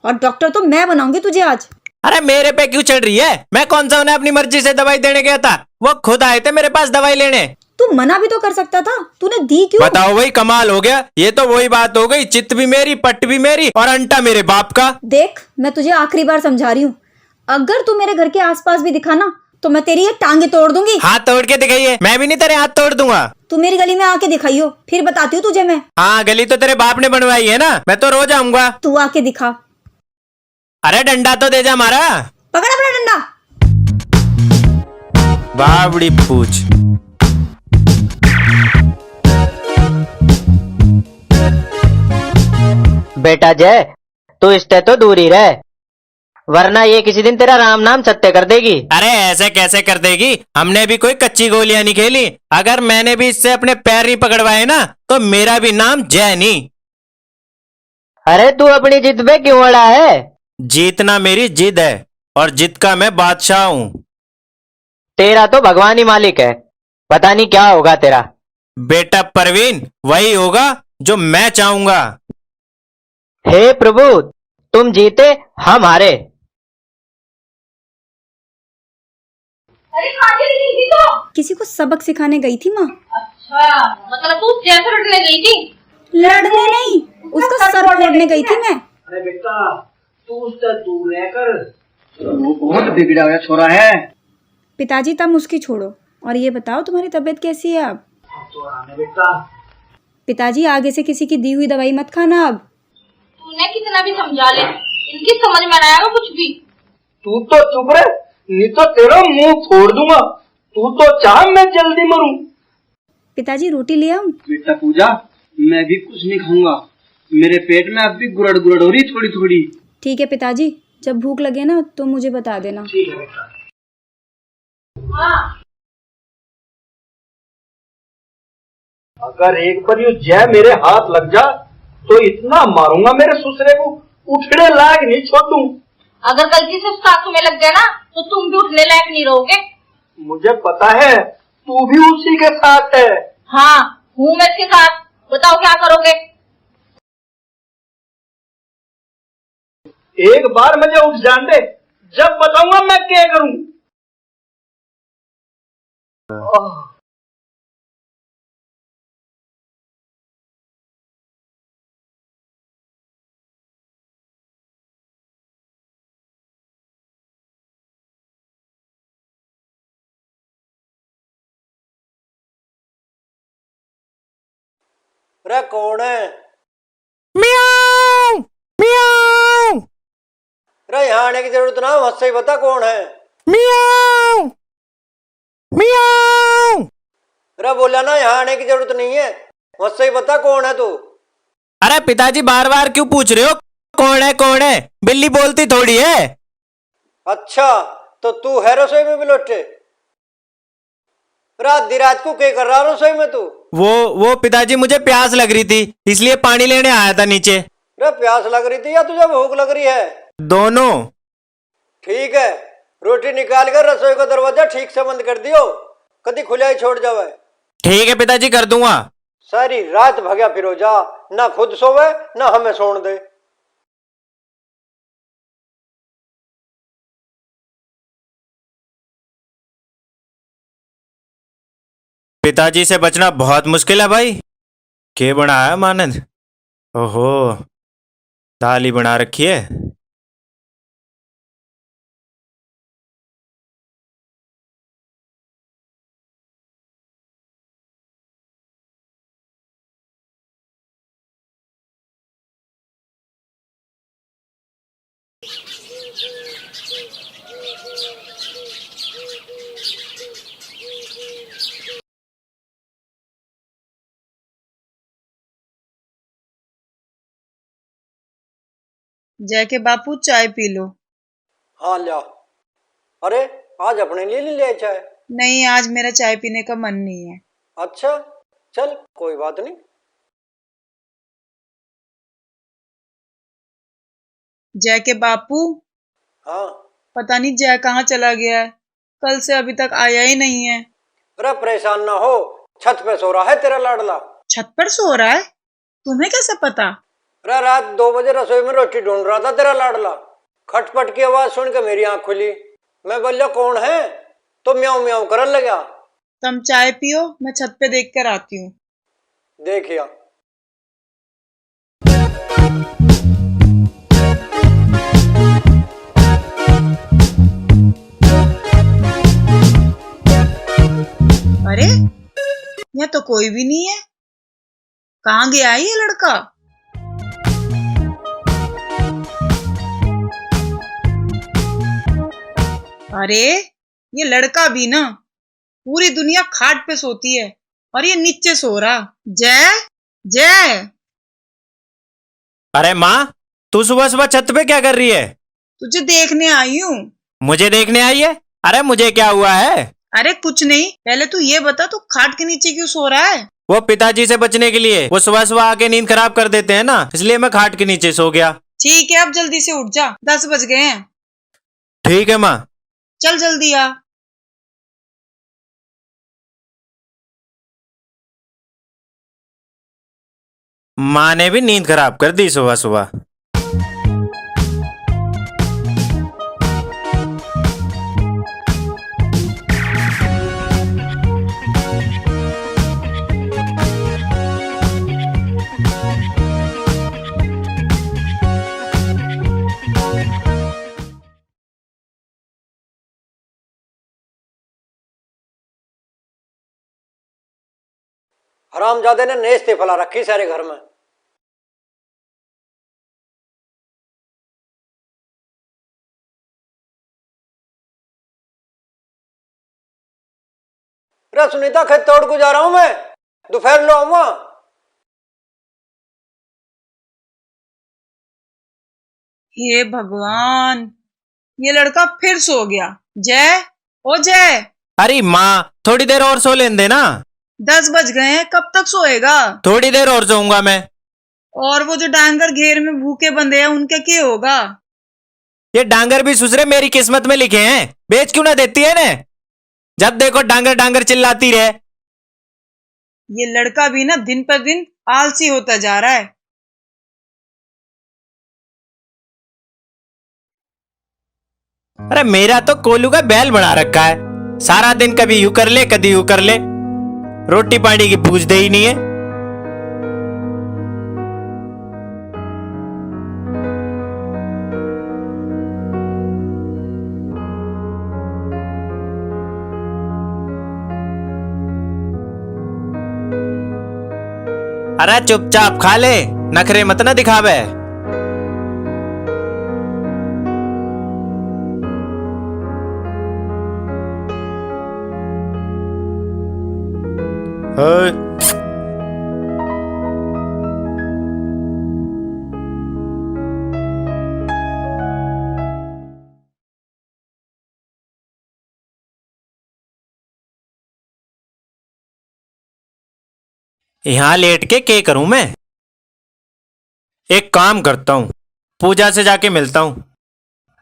और डॉक्टर तो मैं बनाऊंगी तुझे आज। अरे मेरे पे क्यों चढ़ रही है? मैं कौन सा उन्हें अपनी मर्जी से दवाई देने गया था? वो खुद आए थे मेरे पास दवाई लेने। तू मना भी तो कर सकता था, तूने दी क्यों? बताओ भाई, कमाल हो गया। ये तो वही बात हो गई, चित भी मेरी, पट भी मेरी और अंटा मेरे बाप का। देख, मैं तुझे आखिरी बार समझा रही हूँ, अगर तू मेरे घर के आसपास भी दिखा ना तो मैं तेरी ये टांगे तोड़ दूंगी। हाथ तोड़ के दिखाइए, मैं भी नहीं तेरे हाथ तोड़ दूंगा। तू मेरी गली में आके दिखाइयो, फिर बताती हूँ तुझे मैं। हाँ, गली तो तेरे बाप ने बनवाई है ना, मैं तो रोज आऊंगा। तू आके दिखा। अरे डंडा तो दे जा हमारा। पकड़ अपना डंडा। बावड़ी पूछ। बेटा जय, तू इससे तो दूर ही रह, वरना ये किसी दिन तेरा राम नाम सत्य कर देगी। अरे ऐसे कैसे कर देगी, हमने भी कोई कच्ची गोलियां नहीं खेली। अगर मैंने भी इससे अपने पैर नहीं पकड़वाए ना तो मेरा भी नाम जय नहीं। अरे तू अपनी जिद पे क्यों अड़ा है? जीतना मेरी जिद है और जिद का मैं बादशाह हूँ। तेरा तो भगवान ही मालिक है, पता नहीं क्या होगा तेरा। बेटा परवीन, वही होगा जो मैं चाहूंगा। हे प्रभु, तुम जीते हम हारे। अरे कहाँ चली गई थी तो? किसी को सबक सिखाने गई थी माँ। अच्छा, मतलब तू जैसे लड़ने गई थी? लड़ने नहीं, उसका सर फोड़ने गई थी मैं। अरे बेटा, तू उससे दूर रहकर, वो बहुत बिगड़ा हुआ छोरा है। पिताजी तब उसकी छोड़ो और ये बताओ तुम्हारी तबीयत कैसी है अब? तो आने बेटा। पिताजी आगे से किसी की दी हुई दवाई मत खाना अब। तूने कितना भी समझा ले, इनकी समझ में नहीं आएगा कुछ भी। तू तो चुप रहे, नहीं तो तेरा मुंह फोड़ दूंगा। तू तो चाह मैं जल्दी मरूं। पिताजी रोटी ले आऊं? बेटा पूजा, मैं भी कुछ नहीं खाऊंगा, मेरे पेट में अब भी गुरड़ गुरड़ हो रही थोड़ी थोड़ी। ठीक है पिताजी, जब भूख लगे ना तो मुझे बता देना। ठीक है बेटा। हाँ, अगर एक बार यू जय मेरे हाथ लग जा तो इतना मारूंगा मेरे ससुरे को, उठने लायक नहीं छोड़ूं। अगर गलती से उसका हाथ तुम्हें लग गया ना तो तुम भी उठने लायक नहीं रहोगे। मुझे पता है तू भी उसी के साथ है। हाँ, हूँ मैं इसके साथ, बताओ क्या करोगे? एक बार मुझे उठ जान दे, जब बताऊंगा मैं क्या करूं। अरे कौन है? म्याऊं, म्याऊं, अरे यहाँ आने की जरूरत ना, मुझसे ही बता कौन है। म्याऊं, म्याऊं। अरे बोला ना, यहाँ आने की जरूरत नहीं है, मुझसे ही बता कौन है तू। अरे पिताजी बार बार क्यों पूछ रहे हो कौन है कौन है? बिल्ली बोलती थोड़ी है। अच्छा, तो तू है रसोई में बिलोटे? रात दी रात को क्या कर रहा रसोई में तू? वो पिताजी मुझे प्यास लग रही थी, इसलिए पानी लेने आया था नीचे। अरे प्यास लग रही थी या तुझे भूख लग रही है? दोनों। ठीक है, रोटी निकाल कर रसोई का दरवाजा ठीक से बंद कर दियो, कभी खुला ही छोड़ जावे। ठीक है पिताजी, कर दूंगा। सारी रात भगा फिरो जा, ना खुद सोवे ना हमें सोने दे। पिताजी से बचना बहुत मुश्किल है भाई। क्या बनाया मानंद? ओहो, दाल ही बना रखी है। जय के बापू चाय पी लो। हाँ लिया। अरे आज अपने लिए नहीं ले चाय? नहीं, आज मेरा चाय पीने का मन नहीं है। अच्छा, चल कोई बात नहीं। जय के बापू, हाँ। पता नहीं जय कहाँ चला गया है, कल से अभी तक आया ही नहीं है। अरे परेशान ना हो, छत पे सो रहा है तेरा लाडला। छत पर सो रहा है? तुम्हें कैसे पता? अरे रात 2 बजे रसोई में रोटी ढूंढ रहा था तेरा लाडला, खटपट की आवाज सुन के मेरी आंख खुली। मैं बोलिया कौन है, तो म्याऊं म्याऊं करने लगा। तुम चाय पियो, मैं छत पे देख कर आती हूँ। देखिए अरे यहाँ तो कोई भी नहीं है। कहाँ गया है ये लड़का? अरे ये लड़का भी ना, पूरी दुनिया खाट पे सोती है और ये नीचे सो रहा। जय जय, अरे माँ, तू सुबह सुबह छत पे क्या कर रही है? तुझे देखने आई हूँ। मुझे देखने आई है? अरे मुझे क्या हुआ है? अरे कुछ नहीं, पहले तू ये बता, तू खाट के नीचे क्यों सो रहा है? वो पिताजी से बचने के लिए। वो सुबह सुबह आके नींद खराब कर देते हैं ना, इसलिए मैं खाट के नीचे सो गया। ठीक है, अब जल्दी से उठ जा, 10 बज गए हैं। ठीक है माँ। चल जल्दी आ। माँ ने भी नींद खराब कर दी सुबह सुबह। हरामजादे ने नेस्ते फैला रखी सारे घर में। अरे सुनीता, खेत तोड़ को जा रहा हूं मैं, दोपहर लो आऊंगा। हे भगवान, ये लड़का फिर सो गया। जय, ओ जय। अरे माँ, थोड़ी देर और सो लेने देना। 10 बज गए हैं, कब तक सोएगा? थोड़ी देर और सोऊंगा मैं। और वो जो डांगर घेर में भूखे बंधे हैं, उनका क्या होगा? ये डांगर भी सुसरे मेरी किस्मत में लिखे हैं, बेच क्यों ना देती है ने? जब देखो डांगर डांगर चिल्लाती रहे। ये लड़का भी ना दिन पर दिन आलसी होता जा रहा है। अरे मेरा तो कोलू का बैल बना रखा है, सारा दिन कभी यूं कर ले कभी यूं कर ले, रोटी पानी की पूछते ही नहीं है। अरे चुपचाप खा ले, नखरे मत ना दिखावे। यहां लेट के करूं मैं? एक काम करता हूं, पूजा से जाके मिलता हूं।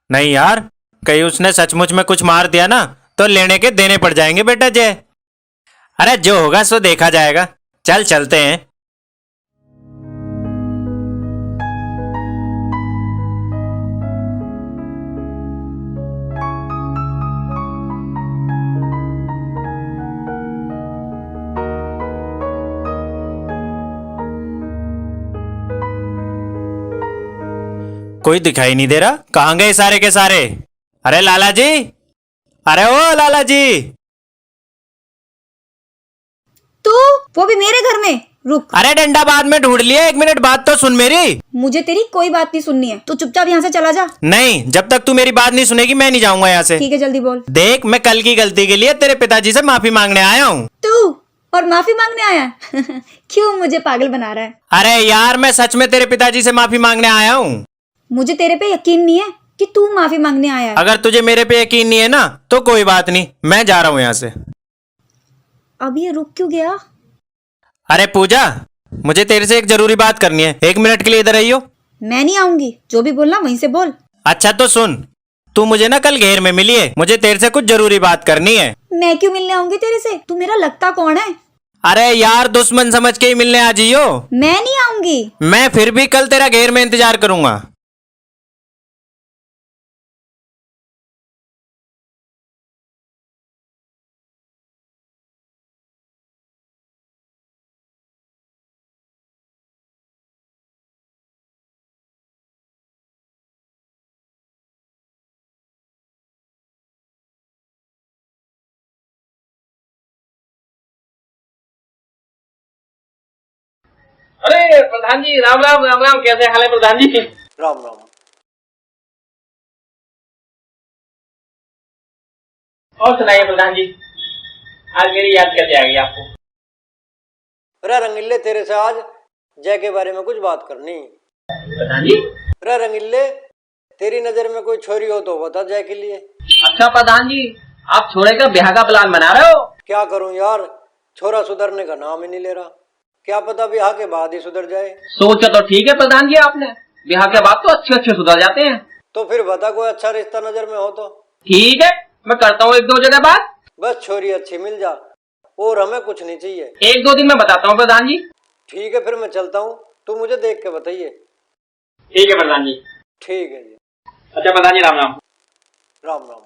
नहीं यार, कहीं उसने सचमुच में कुछ मार दिया ना तो लेने के देने पड़ जाएंगे बेटा जय। अरे जो होगा सो देखा जाएगा, चल चलते हैं। कोई दिखाई नहीं दे रहा, कहाँ गए सारे के सारे? अरे लाला जी, अरे ओ लाला जी। तू, वो भी मेरे घर में? रुक। अरे डंडा बाद में ढूंढ लिया, 1 मिनट बात तो सुन मेरी। मुझे तेरी कोई बात नहीं सुननी है, तू चुपचाप यहाँ से चला जा। नहीं, जब तक तू मेरी बात नहीं सुनेगी मैं नहीं जाऊंगा यहाँ से। ठीक है, जल्दी बोल। देख, मैं कल की गलती के लिए तेरे पिताजी से माफी मांगने आया हूँ। तू और माफी मांगने आया? क्यों मुझे पागल बना रहा है? अरे यार, मैं सच में तेरे पिताजी से माफी मांगने आया हूँ। मुझे तेरे पे यकीन नहीं है कि तू माफी मांगने आया है। अगर तुझे मेरे पे यकीन नहीं है ना तो कोई बात नहीं, मैं जा रहा हूँ यहाँ से। अब ये रुक क्यों गया? अरे पूजा, मुझे तेरे से एक जरूरी बात करनी है, 1 मिनट के लिए इधर आइयो। मैं नहीं आऊंगी, जो भी बोलना वहीं से बोल। अच्छा तो सुन, तू मुझे ना कल घेर में मिली है, मुझे तेरे से कुछ जरूरी बात करनी है। मैं क्यों मिलने आऊंगी तेरे से? तू मेरा लगता कौन है? अरे यार, दुश्मन समझ के ही मिलने आ जाइयो। मैं नहीं आऊंगी। मैं फिर भी कल तेरा घेर में इंतजार करूंगा। अरे प्रधान जी, राम राम राम राम, कैसे हाल है प्रधान जी? राम राम। और सुनाइए प्रधान जी, आज मेरी याद कैसे आ गई आपको? अरे रंगीले, तेरे से आज जय के बारे में कुछ बात करनी। प्रधान जी? अरे रंगीले, तेरी नजर में कोई छोरी हो तो बता जय के लिए। अच्छा प्रधान जी, आप छोड़े का ब्याह का प्लान बना रहे हो? क्या करूं यार, छोरा सुधरने का नाम ही नहीं ले रहा। क्या पता ब्याह के बाद ही सुधर जाए। सोचा तो ठीक है प्रधान जी आपने, ब्याह के बाद तो अच्छे अच्छे सुधर जाते हैं। तो फिर बता कोई अच्छा रिश्ता नजर में हो तो। ठीक है, मैं करता हूँ 1-2 जगह बात। बस छोरी अच्छी मिल जा, और हमें कुछ नहीं चाहिए। 1-2 दिन में बताता हूँ प्रधान जी। ठीक है, फिर मैं चलता हूँ, तू मुझे देख के बताइए। ठीक है प्रधान जी। ठीक है जी। अच्छा प्रधान जी, राम राम। राम राम।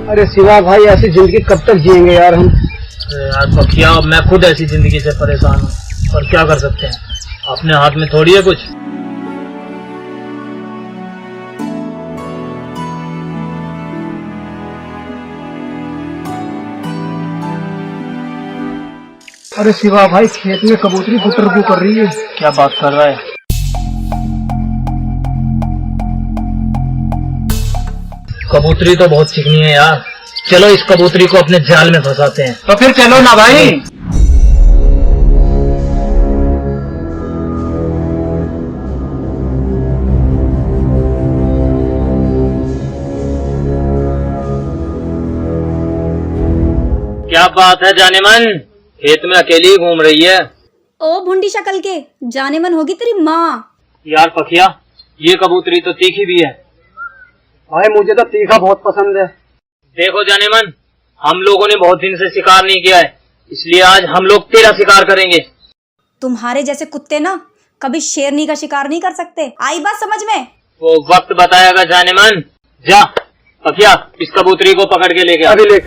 अरे शिवा भाई, ऐसी जिंदगी कब तक जिएंगे यार हम? यार पखिया, मैं खुद ऐसी जिंदगी से परेशान हूँ, और क्या कर सकते हैं, अपने हाथ में थोड़ी है कुछ। अरे शिवा भाई, खेत में कबूतरी गुटर कर रही है। क्या बात कर रहा है? कबूतरी तो बहुत चिकनी है यार, चलो इस कबूतरी को अपने जाल में फंसाते हैं। तो फिर चलो ना भाई। क्या बात है जाने मन, खेत में अकेली ही घूम रही है? ओ भुंडी शक्ल के, जाने मन होगी तेरी माँ। यार पखिया, ये कबूतरी तो तीखी भी है। भाई मुझे तो तीखा बहुत पसंद है। देखो जाने मन, हम लोगों ने बहुत दिन से शिकार नहीं किया है, इसलिए आज हम लोग तेरा शिकार करेंगे। तुम्हारे जैसे कुत्ते ना कभी शेरनी का शिकार नहीं कर सकते, आई बात समझ में? वो वक्त बताएगा जाने मन। जा पखिया, इस कबूतरी को पकड़ के लेके आ। अभी ले।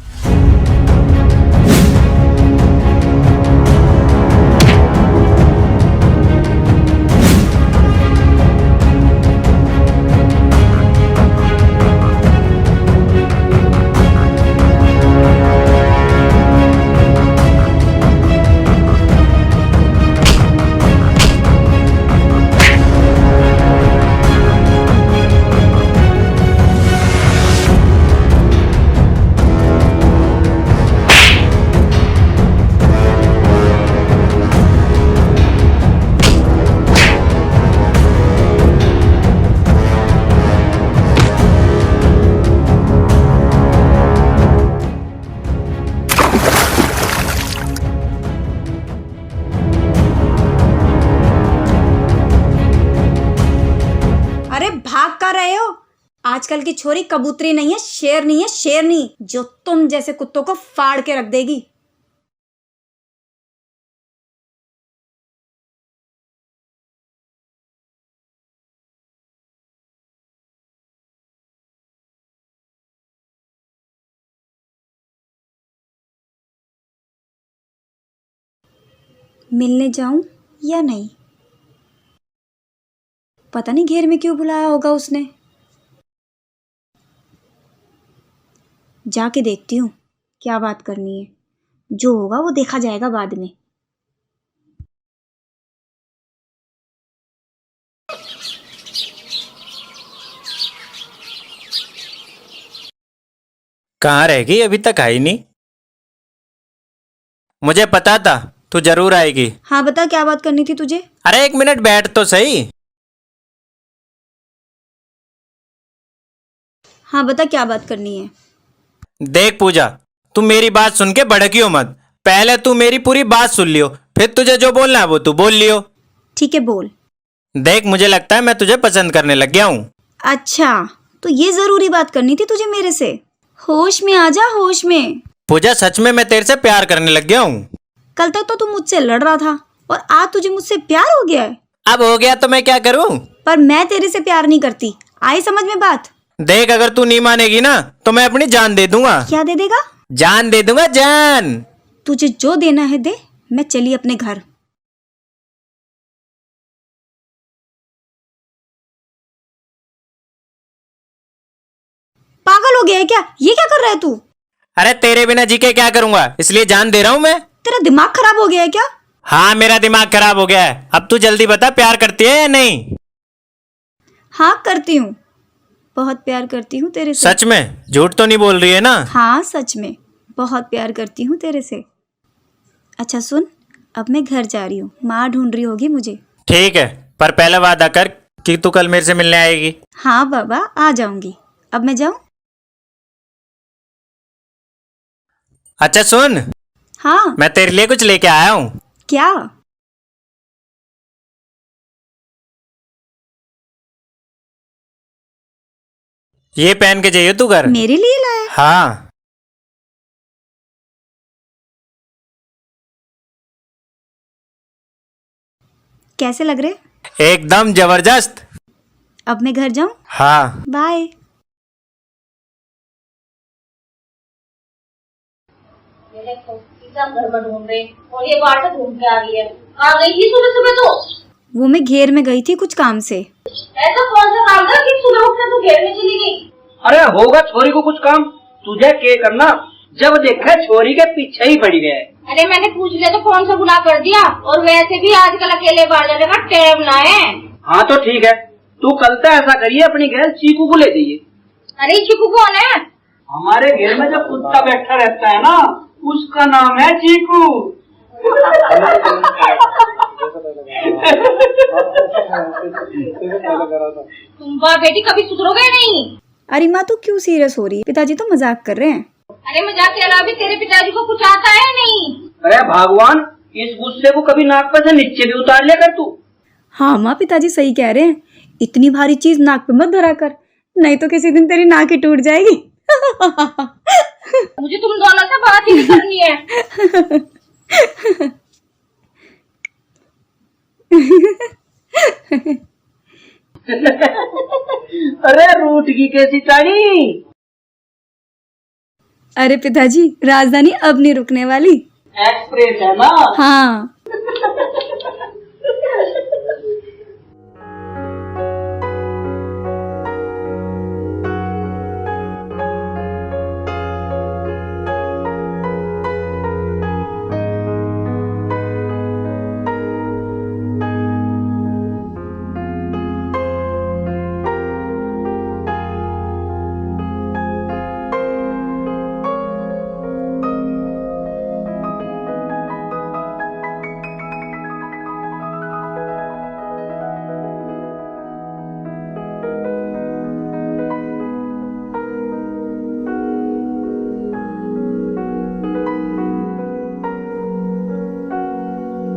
अरे भाग कर रहे हो? आजकल की छोरी कबूतरी नहीं है, शेरनी है, शेरनी, जो तुम जैसे कुत्तों को फाड़ के रख देगी। मिलने जाऊं या नहीं? पता नहीं घेर में क्यों बुलाया होगा उसने। जाके देखती हूँ क्या बात करनी है, जो होगा वो देखा जाएगा बाद में। कहाँ रह गई, अभी तक आई नहीं? मुझे पता था तू जरूर आएगी। हाँ बता, क्या बात करनी थी तुझे? अरे 1 मिनट बैठ तो सही। हाँ बता, क्या बात करनी है? देख पूजा, तू मेरी बात सुन के भड़कियो मत। पहले तू मेरी पूरी बात सुन लियो, फिर तुझे जो बोलना है वो तू बोल लियो। ठीक है बोल। देख, मुझे लगता है मैं तुझे पसंद करने लग गया हूँ। अच्छा, तो ये जरूरी बात करनी थी तुझे मेरे से? होश में आ जा, होश में। पूजा, सच में मैं तेरे से प्यार करने लग गया हूँ। कल तक तो तू मुझसे लड़ रहा था और आज तुझे मुझसे प्यार हो गया है। अब हो गया तो मैं क्या करूँ? पर मैं तेरे से प्यार नहीं करती, आई समझ में बात? देख, अगर तू नहीं मानेगी ना तो मैं अपनी जान दे दूंगा। क्या दे देगा? जान दे दूंगा, जान। तुझे जो देना है दे, मैं चली अपने घर। पागल हो गया है क्या? ये क्या कर रहा है तू? अरे तेरे बिना जी के क्या करूंगा, इसलिए जान दे रहा हूं मैं। तेरा दिमाग खराब हो गया है क्या? हाँ, मेरा दिमाग खराब हो गया है। अब तू जल्दी बता, प्यार करती है या नहीं? हाँ करती हूँ, बहुत प्यार करती हूँ तेरे से। सच में? झूठ तो नहीं बोल रही है ना? हाँ सच में, बहुत प्यार करती हूँ तेरे से। अच्छा सुन, अब मैं घर जा रही हूँ, माँ ढूंढ रही होगी मुझे। ठीक है, पर पहले वादा कर कि तू कल मेरे से मिलने आएगी। हाँ बाबा, आ जाऊंगी। अब मैं जाऊं? अच्छा सुन, हाँ। मैं तेरे लिए कुछ लेके आया हूँ। क्या? ये पहन के जाइए तू घर। मेरे लिए लाया? हाँ। कैसे लग रहे? एकदम जबरदस्त। अब मैं घर जाऊं? हाँ। बाय। ये देखो, सब घर में ढूंढ रहे और ये बाहर से ढूंढ के आ रही है। आ गई थी सुबह सुबह तो। वो मैं घेर में गई थी कुछ काम से। ऐसा कौन सा काम था कि सुबह उठकर तू घेर में चली गई? अरे होगा छोरी को कुछ काम, तुझे के करना। जब देखा छोरी के पीछे ही पड़ गए। अरे मैंने पूछ लिया तो कौन सा गुनाह कर दिया, और वैसे भी आजकल अकेले बाहर जाने का टाइम ना है। हाँ तो ठीक है, तू कल तो ऐसा करिए, अपनी घर चीकू को ले जाइए। अरे चीकू कौन है? हमारे घर में जो कुत्ता बैठा रहता है ना, उसका नाम है चीकू। तुम बा बेटी कभी सुधरोगे नहीं। अरे माँ, तू क्यों सीरियस हो रही है? पिताजी तो मजाक कर रहे हैं। अरे मजाक के अलावा भी तेरे पिताजी को कुछ आता है नहीं? अरे भगवान, इस गुस्से को कभी नाक पर से नीचे भी उतार लिया कर तू। हाँ माँ, पिताजी सही कह रहे हैं। इतनी भारी चीज नाक पे मत धरा कर, नहीं तो किसी दिन तेरी नाक ही टूट जाएगी। मुझे तुम दोनों से बात ही नहीं करनी है। अरे रूठ की कैसी टाणी। अरे पिताजी, राजधानी अब नहीं रुकने वाली। एक्सप्रेस है ना? हाँ।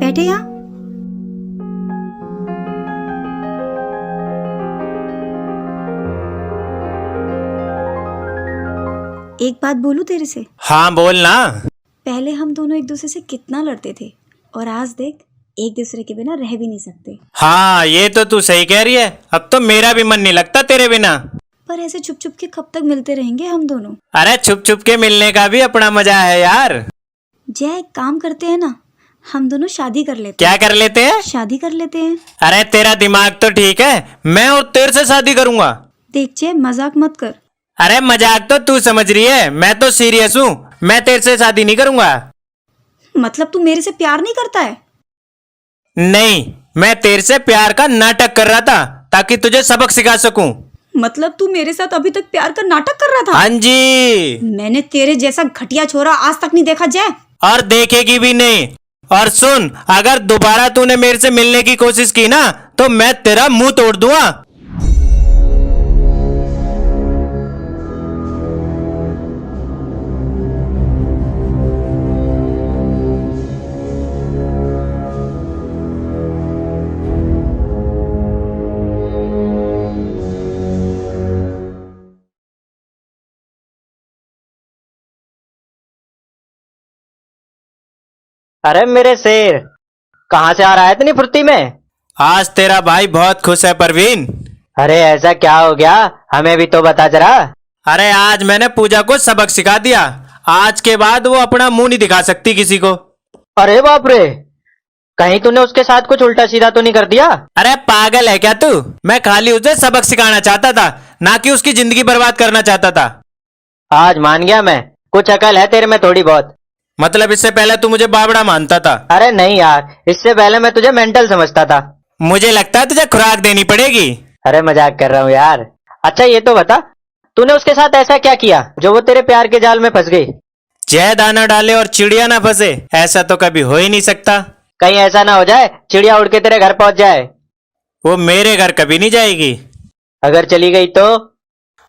बैठे यहाँ। एक बात बोलूं तेरे से? हाँ बोल ना। पहले हम दोनों एक दूसरे से कितना लड़ते थे, और आज देख, एक दूसरे के बिना रह भी नहीं सकते। हाँ, ये तो तू सही कह रही है। अब तो मेरा भी मन नहीं लगता तेरे बिना। पर ऐसे छुप छुप के कब तक मिलते रहेंगे हम दोनों? अरे छुप छुप के मिलने का भी अपना मजा है यार। जय, एक काम करते हैं ना, हम दोनों शादी कर लेते क्या कर लेते हैं? शादी कर लेते हैं। अरे तेरा दिमाग तो ठीक है, मैं और तेरे से शादी करूंगा। देख जय, मजाक मत कर। अरे मजाक तो तू समझ रही है, मैं तो सीरियस हूँ। मैं तेरे से शादी नहीं करूंगा। मतलब तू मेरे से प्यार नहीं करता है? नहीं, मैं तेरे से प्यार का नाटक कर रहा था ताकि तुझे सबक सिखा सकूं। मतलब तू मेरे साथ अभी तक प्यार का नाटक कर रहा था? हाँ जी। मैंने तेरे जैसा घटिया छोरा आज तक नहीं देखा जय। और देखेगी भी नहीं। और सुन, अगर दोबारा तूने मेरे से मिलने की कोशिश की ना तो मैं तेरा मुंह तोड़ दूंगा। अरे मेरे शेर, कहाँ से आ रहा है इतनी फुर्ती में? आज तेरा भाई बहुत खुश है परवीन। अरे ऐसा क्या हो गया, हमें भी तो बता जरा। अरे आज मैंने पूजा को सबक सिखा दिया। आज के बाद वो अपना मुंह नहीं दिखा सकती किसी को। अरे बाप रे, कहीं तूने उसके साथ कुछ उल्टा सीधा तो नहीं कर दिया? अरे पागल है क्या तू? मैं खाली उसे सबक सिखाना चाहता था, ना कि उसकी जिंदगी बर्बाद करना चाहता था। आज मान गया मैं, कुछ अकल है तेरे में थोड़ी बहुत। मतलब इससे पहले तू मुझे बावड़ा मानता था। अरे नहीं यार, इससे पहले मैं तुझे मेंटल समझता था। मुझे लगता है तुझे खुराक देनी पड़ेगी। अरे मजाक कर रहा हूँ यार। अच्छा ये तो बता, तूने उसके साथ ऐसा क्या किया जो वो तेरे प्यार के जाल में फंस गई? जय दाना डाले और चिड़िया ना फंसे, ऐसा तो कभी हो ही नहीं सकता। कहीं ऐसा ना हो जाए चिड़िया उड़ के तेरे घर पहुंच जाए। वो मेरे घर कभी नहीं जाएगी। अगर चली गई तो?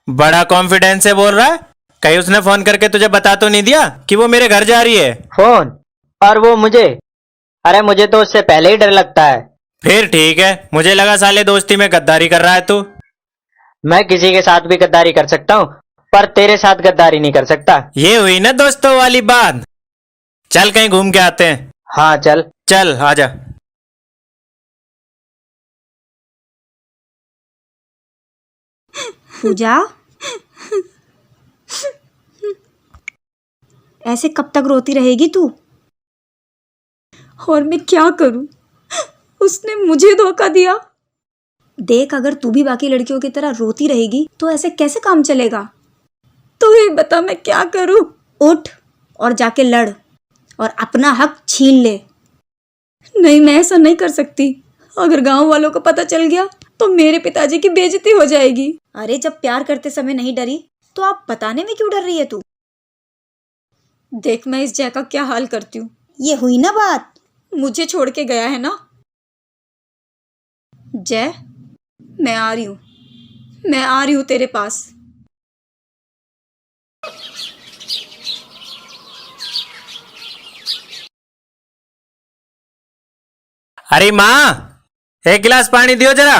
बड़ा कॉन्फिडेंस से बोल रहा है। कहीं उसने फोन करके तुझे बता तो नहीं दिया कि वो मेरे घर जा रही है? फोन? और वो मुझे? अरे मुझे तो उससे पहले ही डर लगता है। फिर ठीक है, मुझे लगा साले दोस्ती में गद्दारी कर रहा है तू। मैं किसी के साथ भी गद्दारी कर सकता हूँ, पर तेरे साथ गद्दारी नहीं कर सकता। ये हुई ना दोस्तों वाली बात। चल कहीं घूम के आते हैं। हाँ चल। चल आजा। पूजा, ऐसे कब तक रोती रहेगी तू? और मैं क्या करूं? उसने मुझे धोखा दिया। देख, अगर तू भी बाकी लड़कियों की तरह रोती रहेगी तो ऐसे कैसे काम चलेगा? तू ही बता, मैं क्या करूं? उठ और जाके लड़ और अपना हक छीन ले। नहीं, मैं ऐसा नहीं कर सकती। अगर गांव वालों को पता चल गया तो मेरे पिताजी की बेइज्जती हो जाएगी। अरे जब प्यार करते समय नहीं डरी तो आप बताने में क्यों डर रही है तू? देख, मैं इस जय का क्या हाल करती हूँ। ये हुई ना बात, मुझे छोड़ के गया है ना। जय, मैं आ रही हूँ, मैं आ रही हूँ तेरे पास। अरे माँ, एक गिलास पानी दियो जरा।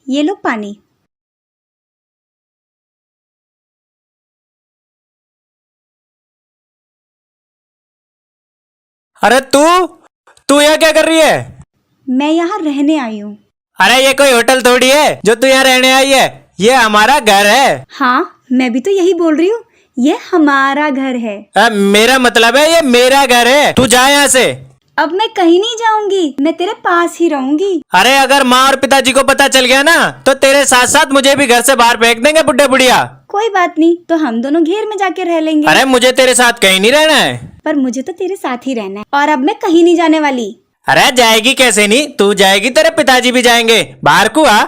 ये लो पानी। अरे तू तू यहाँ क्या कर रही है? मैं यहाँ रहने आई हूँ। अरे ये कोई होटल थोड़ी है जो तू यहाँ रहने आई है। ये हमारा घर है। हाँ, मैं भी तो यही बोल रही हूँ, ये हमारा घर है। मेरा मतलब है ये मेरा घर है। तू जा यहाँ से। अब मैं कहीं नहीं जाऊंगी, मैं तेरे पास ही रहूंगी। अरे अगर माँ और पिताजी को पता चल गया ना तो तेरे साथ साथ मुझे भी घर से बाहर फेंक देंगे बुड्ढे बुढ़िया। कोई बात नहीं, तो हम दोनों घेर में जाके रह लेंगे। अरे मुझे तेरे साथ कहीं नहीं रहना है। पर मुझे तो तेरे साथ ही रहना है, और अब मैं कहीं नहीं जाने वाली। अरे जाएगी कैसे नहीं, तू जाएगी, तेरे पिताजी भी जाएंगे। बाहर को आ।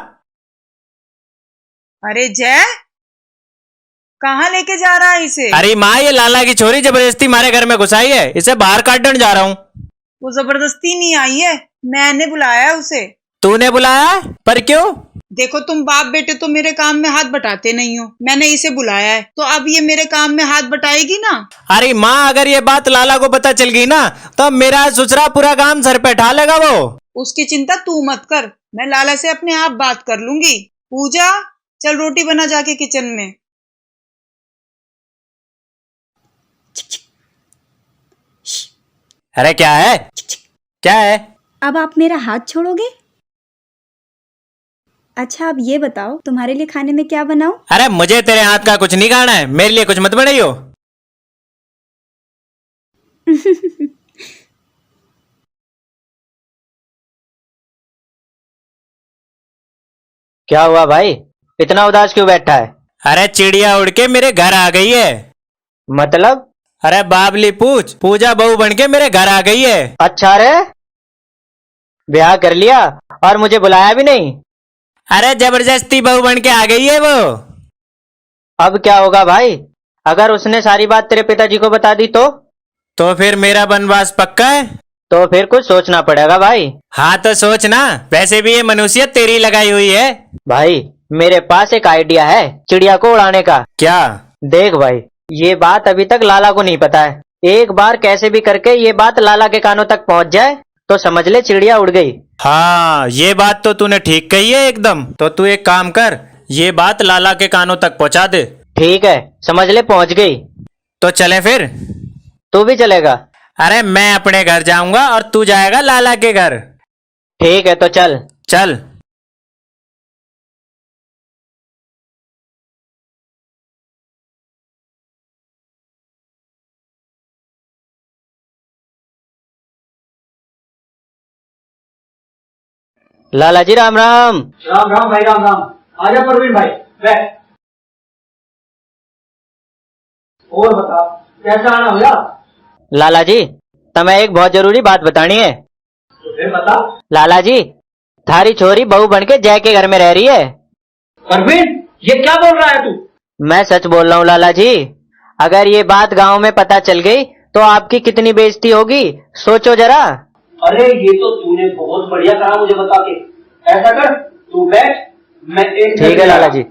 अरे जय, कहाँ लेके जा रहा है इसे? अरे माँ, ये लाला की छोरी जबरदस्ती हमारे घर में घुसाई है, इसे बाहर काटने जा रहा हूँ। वो जबरदस्ती नहीं आई है, मैंने बुलाया उसे। तूने बुलाया? पर क्यों? देखो, तुम बाप बेटे तो मेरे काम में हाथ बटाते नहीं हो, मैंने इसे बुलाया है, तो अब ये मेरे काम में हाथ बटाएगी ना। अरे माँ, अगर ये बात लाला को पता चल गई ना तो मेरा ससुरा पूरा काम सर पे उठा लेगा वो। उसकी चिंता तू मत कर, मैं लाला से अपने आप बात कर लूंगी। पूजा, चल रोटी बना जाके किचन में। अरे क्या है, क्या है? अब आप मेरा हाथ छोड़ोगे? अच्छा, अब ये बताओ, तुम्हारे लिए खाने में क्या बनाऊं? अरे मुझे तेरे हाथ का कुछ नहीं खाना है, मेरे लिए कुछ मत बनाइयो। क्या हुआ भाई, इतना उदास क्यों बैठा है? अरे चिड़िया उड़ के मेरे घर आ गई है। मतलब? अरे बाबली पूछ, पूजा बहू बन के मेरे घर आ गई है। अच्छा रे, ब्याह कर लिया और मुझे बुलाया भी नहीं? अरे जबरदस्ती बहू बन के आ गई है वो। अब क्या होगा भाई, अगर उसने सारी बात तेरे पिताजी को बता दी तो फिर मेरा बनवास पक्का है। तो फिर कुछ सोचना पड़ेगा भाई। हाँ तो सोचना, वैसे भी ये मनुष्य तेरी लगाई हुई है। भाई मेरे पास एक आइडिया है चिड़िया को उड़ाने का। क्या? देख भाई, ये बात अभी तक लाला को नहीं पता है, एक बार कैसे भी करके ये बात लाला के कानों तक पहुंच जाए तो समझ ले चिड़िया उड़ गई। हाँ, ये बात तो तूने ठीक कही है एकदम। तो तू एक काम कर, ये बात लाला के कानों तक पहुंचा दे। ठीक है, समझ ले पहुंच गई। तो चले फिर। तू भी चलेगा? अरे मैं अपने घर जाऊंगा और तू जाएगा लाला के घर। ठीक है तो चल। चल। लाला जी राम राम। राम राम भाई, राम राम। आजा परवीन भाई, बैठ। और बता, कैसा आना हुआ? लाला जी तमें एक बहुत जरूरी बात बतानी है। तो फिर बता। लाला जी थारी छोरी बहू बन के जय के घर में रह रही है। परवीन, ये क्या बोल रहा है तू? मैं सच बोल रहा हूँ लाला जी। अगर ये बात गांव में पता चल गई तो आपकी कितनी बेइज्जती होगी, सोचो जरा। अरे ये तो तूने बहुत बढ़िया कहा मुझे बता के। ऐसा कर, तू बैठ, मैं एक ठीक है लाला जी।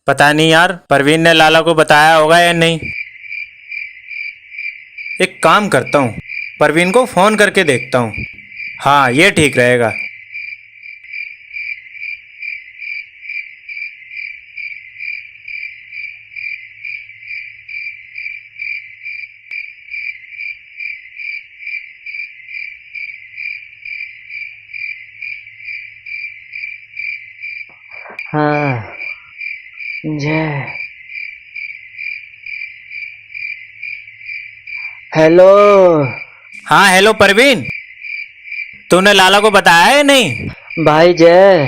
पता नहीं यार, परवीन ने लाला को बताया होगा या नहीं। एक काम करता हूँ, परवीन को फोन करके देखता हूँ। हाँ ये ठीक रहेगा। हाँ जय। हेलो। हाँ हेलो परवीन, तूने लाला को बताया है नहीं? भाई जय,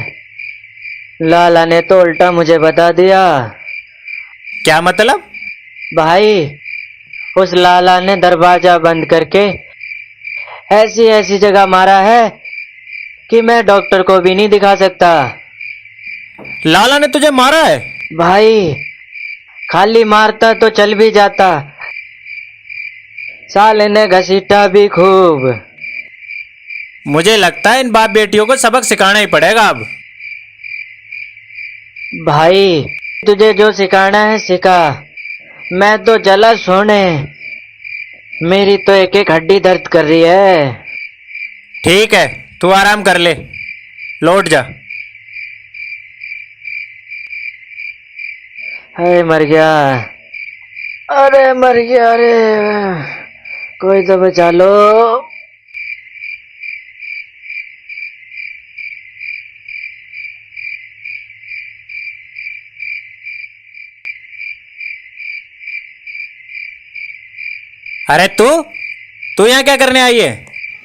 लाला ने तो उल्टा मुझे बता दिया। क्या मतलब? भाई उस लाला ने दरवाजा बंद करके ऐसी ऐसी जगह मारा है कि मैं डॉक्टर को भी नहीं दिखा सकता। लाला ने तुझे मारा है? भाई खाली मारता तो चल भी जाता, साले ने घसीटा भी खूब। मुझे लगता है इन बाप बेटियों को सबक सिखाना ही पड़ेगा अब। भाई तुझे जो सिखाना है सिखा, मैं तो जला सोने। मेरी तो एक एक हड्डी दर्द कर रही है। ठीक है तू आराम कर ले, लौट जा। अरे मर गया, अरे मर गया, अरे कोई तो बचा लो। अरे तू यहाँ क्या करने आई है?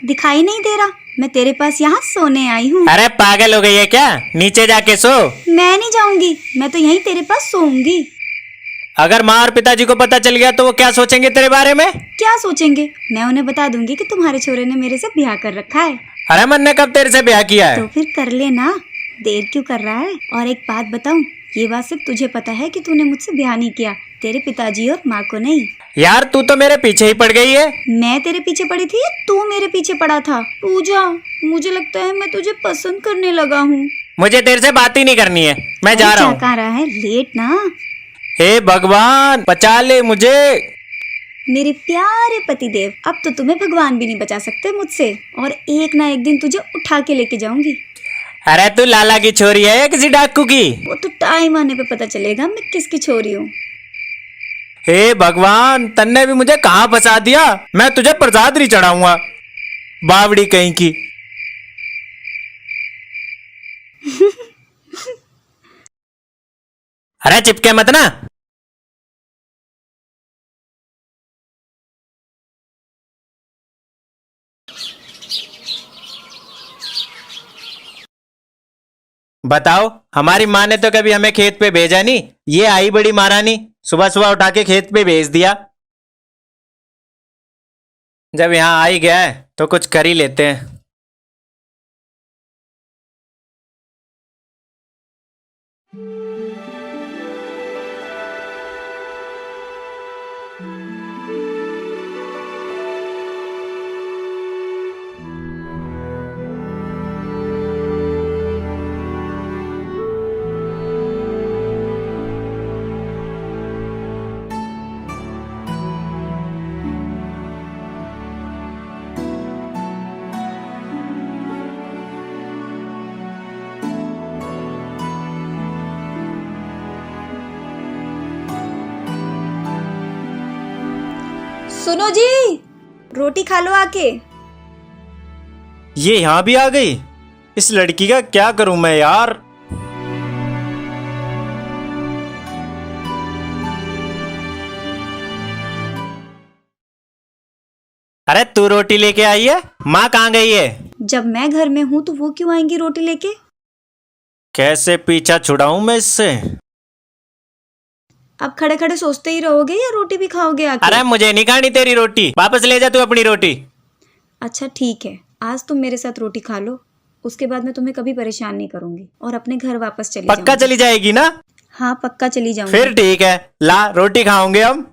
दिखाई नहीं दे रहा? मैं तेरे पास यहाँ सोने आई हूँ। अरे पागल हो गई है क्या? नीचे जाके सो। मैं नहीं जाऊंगी, मैं तो यहीं तेरे पास सोऊंगी। अगर माँ और पिताजी को पता चल गया तो वो क्या सोचेंगे तेरे बारे में? क्या सोचेंगे? मैं उन्हें बता दूंगी कि तुम्हारे छोरे ने मेरे से ब्याह कर रखा है। अरे मन ने कब तेरे से ब्याह किया है? तो फिर कर लेना, देर क्यों कर रहा है? और एक बात बताऊं, ये बात सिर्फ तुझे पता है कि तूने मुझसे ब्याह नहीं किया, तेरे पिताजी और माँ को नहीं। यार तू तो मेरे पीछे ही पड़ गई है। मैं तेरे पीछे पड़ी थी या तू मेरे पीछे पड़ा था? पूजा, मुझे लगता है मैं तुझे पसंद करने लगा हूँ। मुझे तेरे से बात ही नहीं करनी है, मैं जा रहा हूँ। कहाँ रहा है? लेट ना। हे भगवान बचा ले मुझे। मेरे प्यारे पतिदेव, अब तो तुम्हें भगवान भी नहीं बचा सकते मुझसे, और एक ना एक दिन तुझे उठा के लेके जाऊंगी। अरे तू लाला की छोरी है या किसी डाकू की? वो तो टाइम आने पे पता चलेगा मैं किसकी छोरी हूँ। हे भगवान, तन्ने भी मुझे कहाँ फंसा दिया। मैं तुझे प्रसाद नहीं चढ़ाऊंगा, बावड़ी कहीं की। अरे चिपके मत ना। बताओ, हमारी माँ ने तो कभी हमें खेत पे भेजा नहीं। ये आई बड़ी महारानी, सुबह सुबह उठा के खेत पे भेज दिया। जब यहाँ आ ही गया है तो कुछ कर ही लेते हैं। सुनो जी, रोटी खा लो आके। ये यहाँ भी आ गई। इस लड़की का क्या करूं मैं यार। अरे तू रोटी लेके आई है? माँ कहाँ गई है? जब मैं घर में हूँ तो वो क्यों आएंगी रोटी लेके? कैसे पीछा छुड़ाऊं मैं इससे? अब खड़े खड़े सोचते ही रहोगे या रोटी भी खाओगे आके? अरे मुझे नहीं खानी तेरी रोटी, वापस ले जा तू अपनी रोटी। अच्छा ठीक है, आज तुम मेरे साथ रोटी खा लो, उसके बाद मैं तुम्हें कभी परेशान नहीं करूंगी और अपने घर वापस चली पक्का जाऊंगी। चली जाएगी ना? हाँ पक्का चली जाऊंगी। फिर ठीक है, ला रोटी खाओगे हम।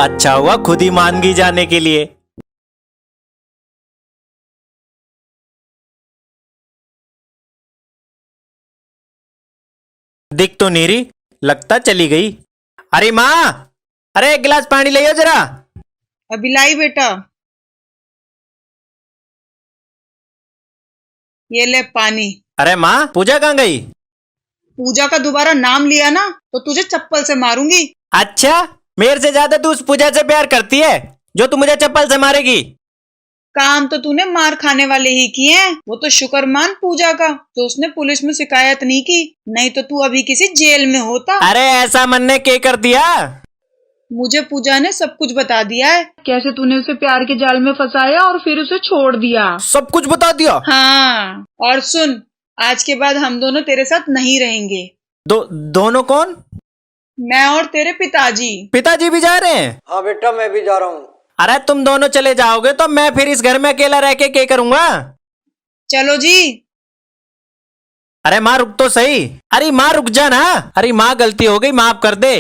अच्छा हुआ खुद ही मान गई जाने के लिए। दिख तो नहीं रही, लगता चली गई। अरे माँ, अरे एक गिलास पानी ले आओ जरा। अभी लाई बेटा, ये ले पानी। अरे माँ, पूजा कहाँ गई? पूजा का दोबारा नाम लिया ना तो तुझे चप्पल से मारूंगी। अच्छा, मेरे से ज्यादा तू उस पूजा से प्यार करती है जो तू मुझे चप्पल से मारेगी। काम तो तूने मार खाने वाले ही किए हैं। वो तो शुक्र मान पूजा का जो उसने पुलिस में शिकायत नहीं की, नहीं तो तू अभी किसी जेल में होता। अरे ऐसा मन ने क्या कर दिया? मुझे पूजा ने सब कुछ बता दिया है, कैसे तूने उसे प्यार के जाल में फंसाया और फिर उसे छोड़ दिया। सब कुछ बता दिया? हाँ, और सुन, आज के बाद हम दोनों तेरे साथ नहीं रहेंगे। दोनों कौन? मैं और तेरे पिताजी। पिताजी भी जा रहे हैं? हाँ बेटा, मैं भी जा रहा हूँ। अरे तुम दोनों चले जाओगे तो मैं फिर इस घर में अकेला रह के क्या करूंगा? चलो जी। अरे माँ रुक तो सही। अरे माँ रुक जा ना। अरे माँ गलती हो गई, माफ कर दे।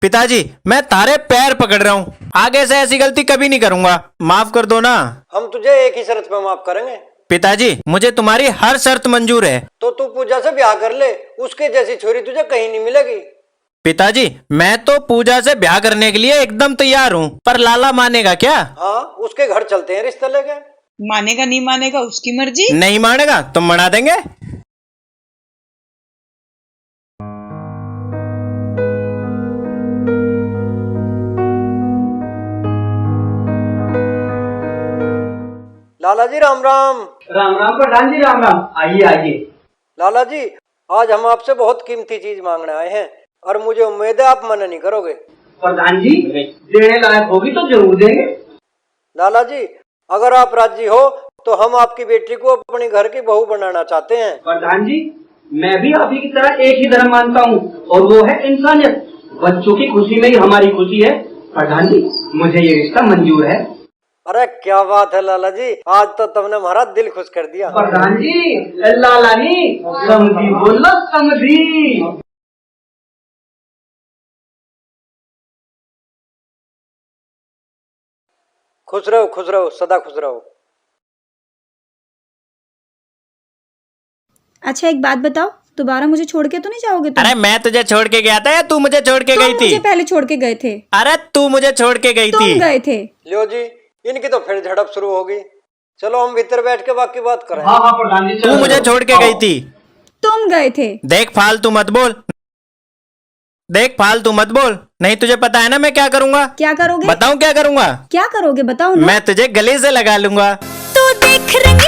पिताजी मैं तारे पैर पकड़ रहा हूँ, आगे से ऐसी गलती कभी नहीं करूंगा, माफ कर दो ना। हम तुझे एक ही शर्त पे माफ करेंगे। पिताजी मुझे तुम्हारी हर शर्त मंजूर है। तो तू पूजा से ब्याह कर ले, उसके जैसी छोरी तुझे कहीं नहीं मिलेगी। पिताजी मैं तो पूजा से ब्याह करने के लिए एकदम तैयार हूँ, पर लाला मानेगा क्या? हाँ, उसके घर चलते हैं रिश्ता लेके। मानेगा नहीं मानेगा उसकी मर्जी। नहीं मानेगा तो मना देंगे। लाला जी राम राम। राम राम प्रधान जी, राम राम। आइए आइए। लाला जी, आज हम आपसे बहुत कीमती चीज मांगने आए हैं और मुझे उम्मीद है आप मना नहीं करोगे। प्रधान जी, देने लायक होगी तो जरूर देंगे। लाला जी, अगर आप राजी हो तो हम आपकी बेटी को अपने घर की बहू बनाना चाहते हैं। प्रधान जी, मैं भी आप ही की तरह एक ही धर्म मानता हूँ और वो है इंसानियत। बच्चों की खुशी में ही हमारी खुशी है। प्रधान जी, मुझे ये रिश्ता मंजूर है। अरे क्या बात है लाला जी, आज तो तुमने हमारा दिल खुश कर दिया। प्रधान जी, लाला नी समझी बोलो, समझी। खुश रहो, सदा खुश रहो। अच्छा एक बात बताओ, दोबारा मुझे छोड़ के तो नहीं जाओगे तुम? अरे मैं तुझे छोड़ के गया था या तू मुझे छोड़ के तुम गई थी? मुझे पहले छोड़ के गए थे। अरे तू मुझे छोड़ के गई तुम थी। गए थे। लियो जी, इनकी तो फिर झड़प शुरू होगी। चलो हम भीतर बैठ के बाकी बात करें। हाँ हाँ प्रधान जी, तू मुझे छोड़ के गई थी। तुम गए थे। देख फालतू मत बोल, देख फालतू मत बोल, नहीं तुझे पता है ना मैं क्या करूंगा? क्या करोगे? बताऊं क्या करूंगा? क्या करोगे बताओ ना। मैं तुझे गले से लगा लूंगा। तो देख रंग